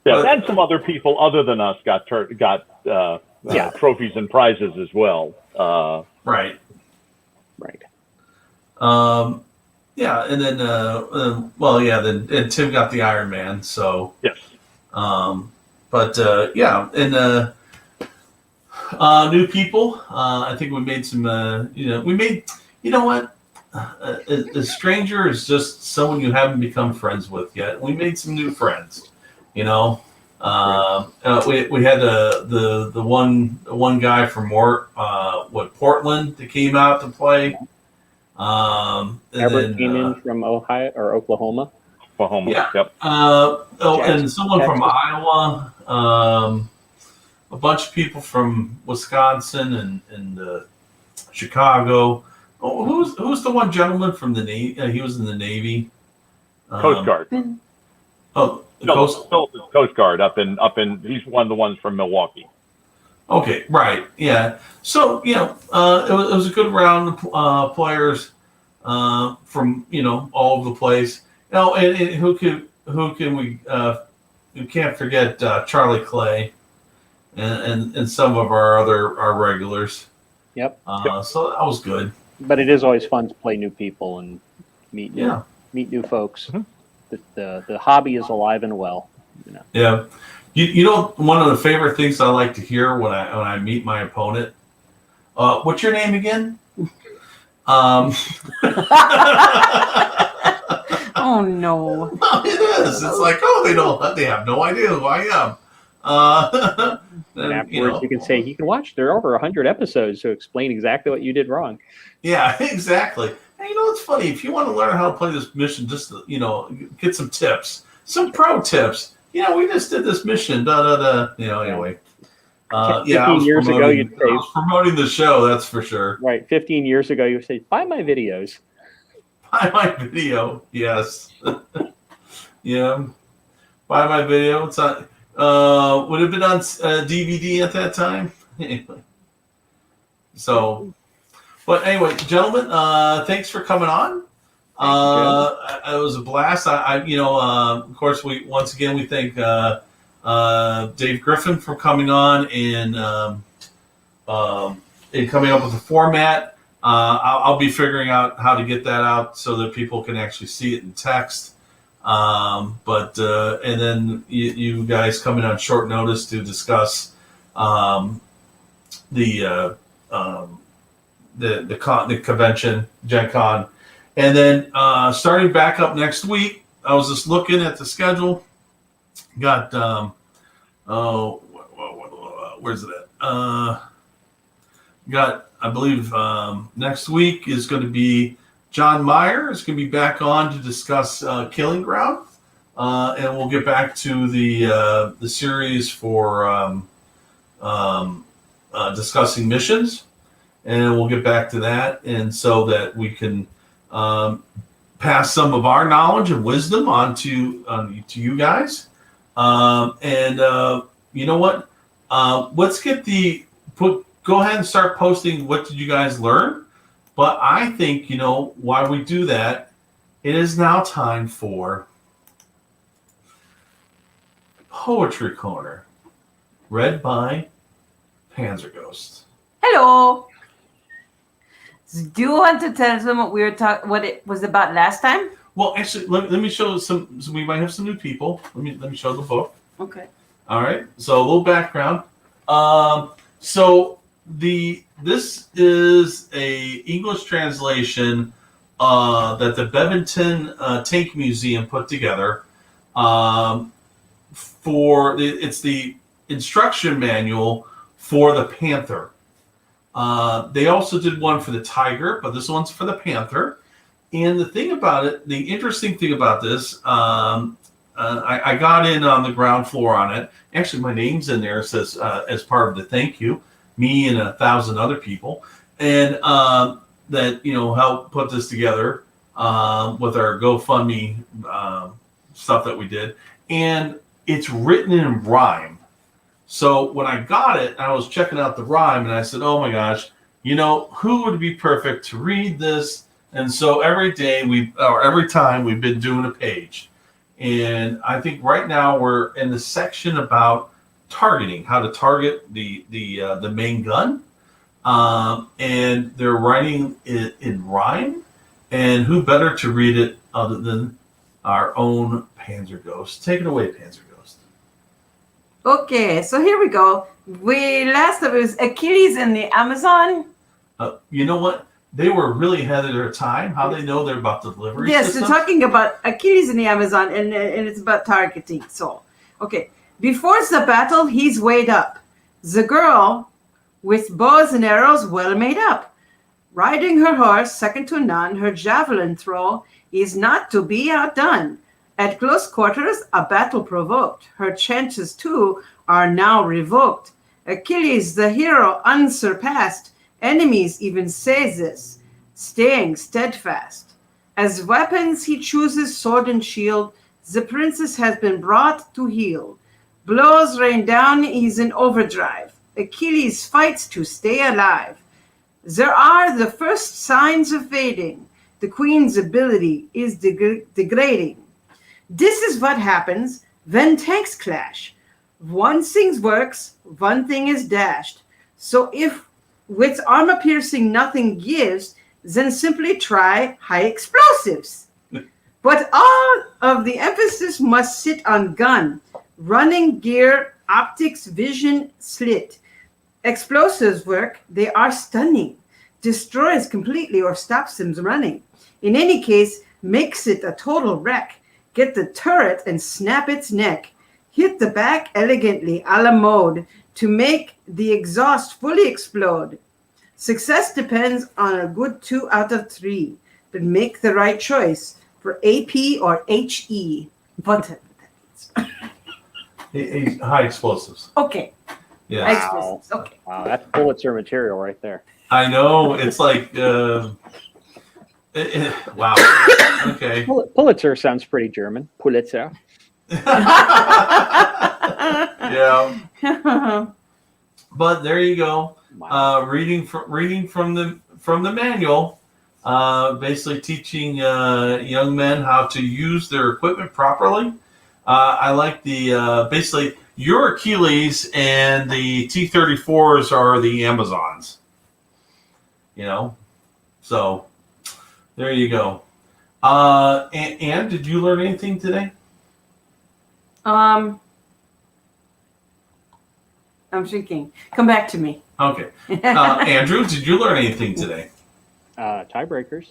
S6: And some other people other than us got trophies and prizes as well.
S1: Right. Yeah, and then then Tim got the Iron Man. So
S6: yes.
S1: New people. I think we made some. A stranger is just someone you haven't become friends with yet. We made some new friends. We had the one guy from Portland that came out to play. And
S5: Ever
S1: then,
S5: came in from Ohio or Oklahoma.
S6: Oklahoma.
S1: Yeah.
S6: Yep.
S1: And someone from
S5: Texas.
S1: Iowa, a bunch of people from Wisconsin and Chicago. Oh, who's the one gentleman from the Navy? He was in the Navy.
S6: Coast Guard.
S1: Oh, the
S6: Coast Guard up in. He's one of the ones from Milwaukee.
S1: Okay, right, yeah. So it was a good round of players from all over the place. And who can we? You can't forget Charlie Clay and some of our regulars.
S5: Yep.
S1: So that was good.
S5: But it is always fun to play new people and meet
S1: Yeah.
S5: new folks.
S6: Mhm.
S5: The hobby is alive and well.
S1: Yeah. One of the favorite things I like to hear when I meet my opponent. What's your name again?
S2: Oh no.
S1: It is. It's like, they have no idea who I am.
S5: And afterwards, you can say you can watch. There are over 100 episodes to explain exactly what you did wrong.
S1: Yeah, exactly. And it's funny, if you want to learn how to play this mission, just to, get some tips, some pro tips. We just did this mission. Anyway.
S5: 15 years ago, you'd say,
S1: I was promoting the show. That's for sure.
S5: right. 15 years ago, you would say, buy my videos.
S1: Buy my video. Yes. Yeah. Buy my video. It's on. Would have been on DVD at that time. Anyway. So, but anyway, gentlemen, thanks for coming on. It was a blast. Of course, we thank Dave Griffin for coming on and coming up with a format. I'll be figuring out how to get that out so that people can actually see it in text. And then you guys coming on short notice to discuss the convention, Gencon. And then starting back up next week, I was just looking at the schedule. Got where's it at? Got, I believe, next week is going to be John Meyer is going to be back on to discuss Killing Ground, and we'll get back to the series for discussing missions, and we'll get back to that, and so that we can pass some of our knowledge and wisdom on to you guys. You know what? Let's get go ahead and start posting what did you guys learn. But I think, while we do that, it is now time for Poetry Corner, read by Panzer Ghost.
S2: Hello. Do you want to tell them what what it was about last time?
S1: Well, actually, let me show some. So we might have some new people. Let me show the book.
S2: Okay.
S1: All right. So a little background. This is a English translation that the Bevington Tank Museum put together. It's the instruction manual for the Panther. They also did one for the Tiger, but this one's for the Panther. And the interesting thing about this, I got in on the ground floor on it. Actually, my name's in there. It says as part of the thank you, me and 1,000 other people, and that helped put this together with our GoFundMe stuff that we did, and it's written in rhyme. So when I got it, I was checking out the rhyme, and I said, "Oh my gosh, who would be perfect to read this?" And so every time we've been doing a page, and I think right now we're in the section about targeting, how to target the main gun, and they're writing it in rhyme, and who better to read it other than our own Panzer Ghost? Take it away, Panzer Ghost.
S2: Okay, so here we go. Last time it was Achilles in the Amazon.
S1: You know what? They were really ahead of their time. How they know they're about the delivery
S2: Yes,
S1: systems?
S2: they're talking about Achilles in the Amazon, and it's about targeting. So, okay. Before the battle, he's weighed up. The girl with bows and arrows well made up. Riding her horse, second to none, her javelin throw is not to be outdone. At close quarters, a battle provoked. Her chances, too, are now revoked. Achilles, the hero unsurpassed, enemies even say this, staying steadfast. As weapons he chooses sword and shield, the princess has been brought to heel. Blows rain down, he's in overdrive. Achilles fights to stay alive. There are the first signs of fading. The queen's ability is degrading. This is what happens when tanks clash. One thing works, one thing is dashed. So if with armor-piercing nothing gives, then simply try high explosives. But all of the emphasis must sit on gun, running gear, optics, vision, slit. Explosives work, they are stunning. Destroys completely or stops them running. In any case, makes it a total wreck. Get the turret and snap its neck. Hit the back elegantly a la mode to make the exhaust fully explode. Success depends on a good 2 out of 3, but make the right choice for AP or HE. Whatever that means.
S1: High explosives.
S2: Okay.
S1: Yeah.
S2: High explosives. Okay.
S5: Wow, that's Pulitzer material right there.
S1: I know. It's like, wow. Okay.
S5: Pulitzer sounds pretty German. Pulitzer.
S1: Yeah. But there you go.
S5: Wow.
S1: Reading from the manual, basically teaching young men how to use their equipment properly. I like the basically your Achilles and the T-34s are the Amazons. You know, so there you go. And did you learn anything today?
S2: I'm thinking. Come back to me.
S1: Okay. Andrew, did you learn anything today?
S5: Tiebreakers.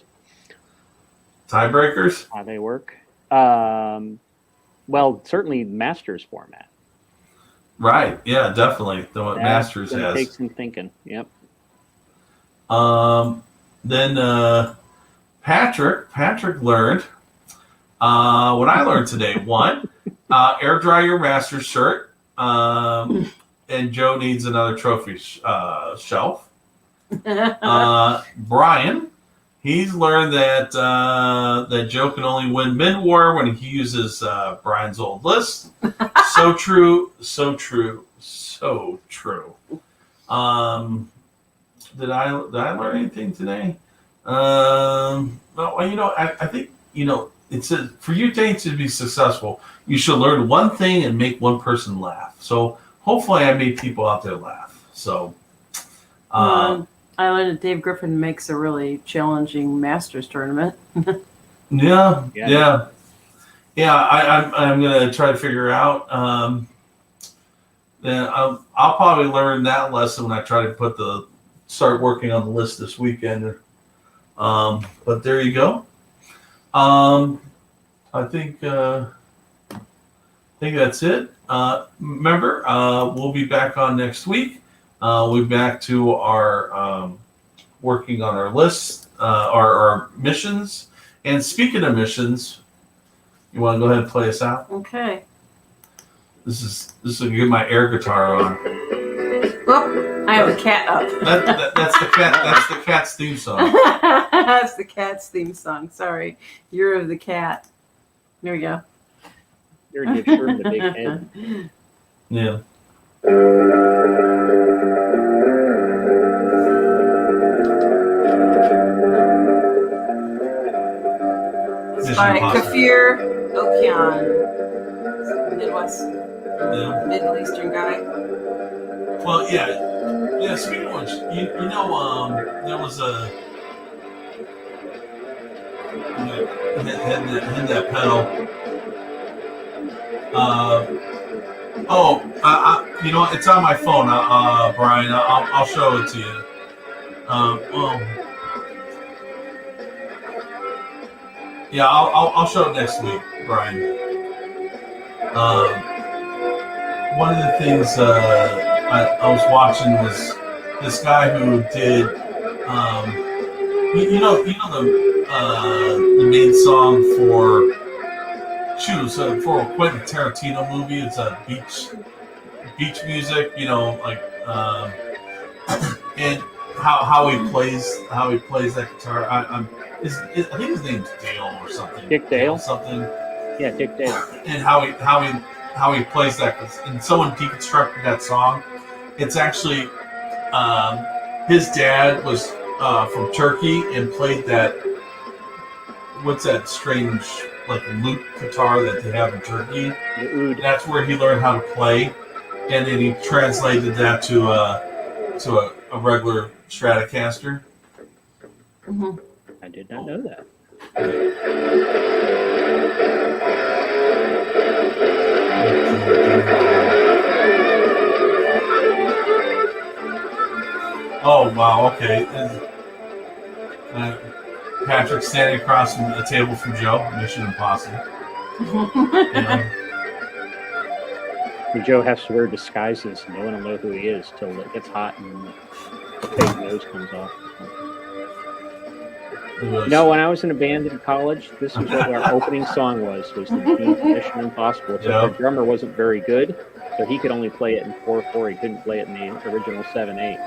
S1: Tiebreakers?
S5: How they work. Well, certainly Masters format.
S1: Right. Yeah, definitely. The what
S5: That's
S1: Masters
S5: gonna
S1: has.
S5: take some thinking. Yep.
S1: Then Patrick learned what I learned today. One, air dry your Masters shirt. And Joe needs another trophy shelf. Brian, he's learned that that Joe can only win mid-war when he uses Brian's old list. So true, so true, so true. Did I learn anything today? Well, I think it says for you to be successful, you should learn one thing and make one person laugh. So hopefully, I made people out there laugh. So.
S2: I learned that Dave Griffin makes a really challenging Masters tournament.
S1: Yeah. I'm gonna try to figure out. Then I'll probably learn that lesson when I try to start working on the list this weekend. But there you go. I think that's it. Remember, we'll be back on next week. We'll be back to our working on our lists, our missions. And speaking of missions, you want to go ahead and play us out?
S2: Okay.
S1: This will get my air guitar on.
S2: Oh, I have a cat up.
S1: That's the cat. That's the cat's theme song.
S2: That's the cat's theme song. Sorry, you're the cat. There we go.
S5: You're a shirt with a big head.
S1: Yeah.
S2: It's by Kafir Okyan. Midwest,
S1: Yeah.
S2: Middle Eastern guy.
S1: Well, yeah. Speaking of which, there was a hit that pedal. It's on my phone, Brian. I'll show it to you. I'll show it next week, Brian. One of the things I was watching was this guy who did You know the main song for for Quentin Tarantino movie. It's a beach music. You know, like and how he plays that guitar. I think his name's Dale or something.
S5: Dick Dale?
S1: Something.
S5: Yeah, Dick Dale.
S1: And how he plays that. And someone deconstructed that song. It's actually his dad was from Turkey and played that. What's that strange like lute guitar that they have in Turkey?
S5: The oud.
S1: That's where he learned how to play, and then he translated that to a regular Stratocaster.
S2: Mhm.
S5: I did not know that.
S1: Oh wow, okay. Patrick standing across from the table from Joe, Mission Impossible. You know?
S5: And Joe has to wear disguises. No one will know who he is till it gets hot and the fake nose comes off. No, when I was in a band in college, this was what our opening song was the theme to Mission Impossible. So our drummer wasn't very good, so he could only play it in 4/4. He couldn't play it in the original 7/8.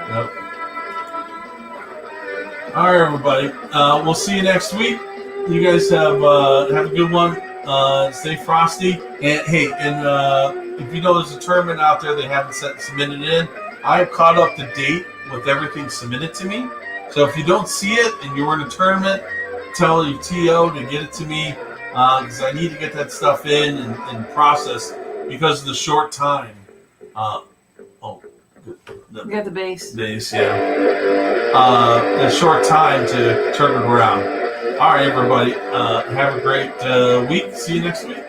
S1: Yep. All right, everybody. We'll see you next week. You guys have a good one. Stay frosty. And hey, if you know there's a tournament out there they haven't submitted in, I have caught up to date with everything submitted to me. So if you don't see it and you're in a tournament, tell your TO to get it to me because I need to get that stuff in and processed because of the short time.
S2: We got the bass.
S1: Days, yeah. A short time to turn it around. All right, everybody. Have a great week. See you next week.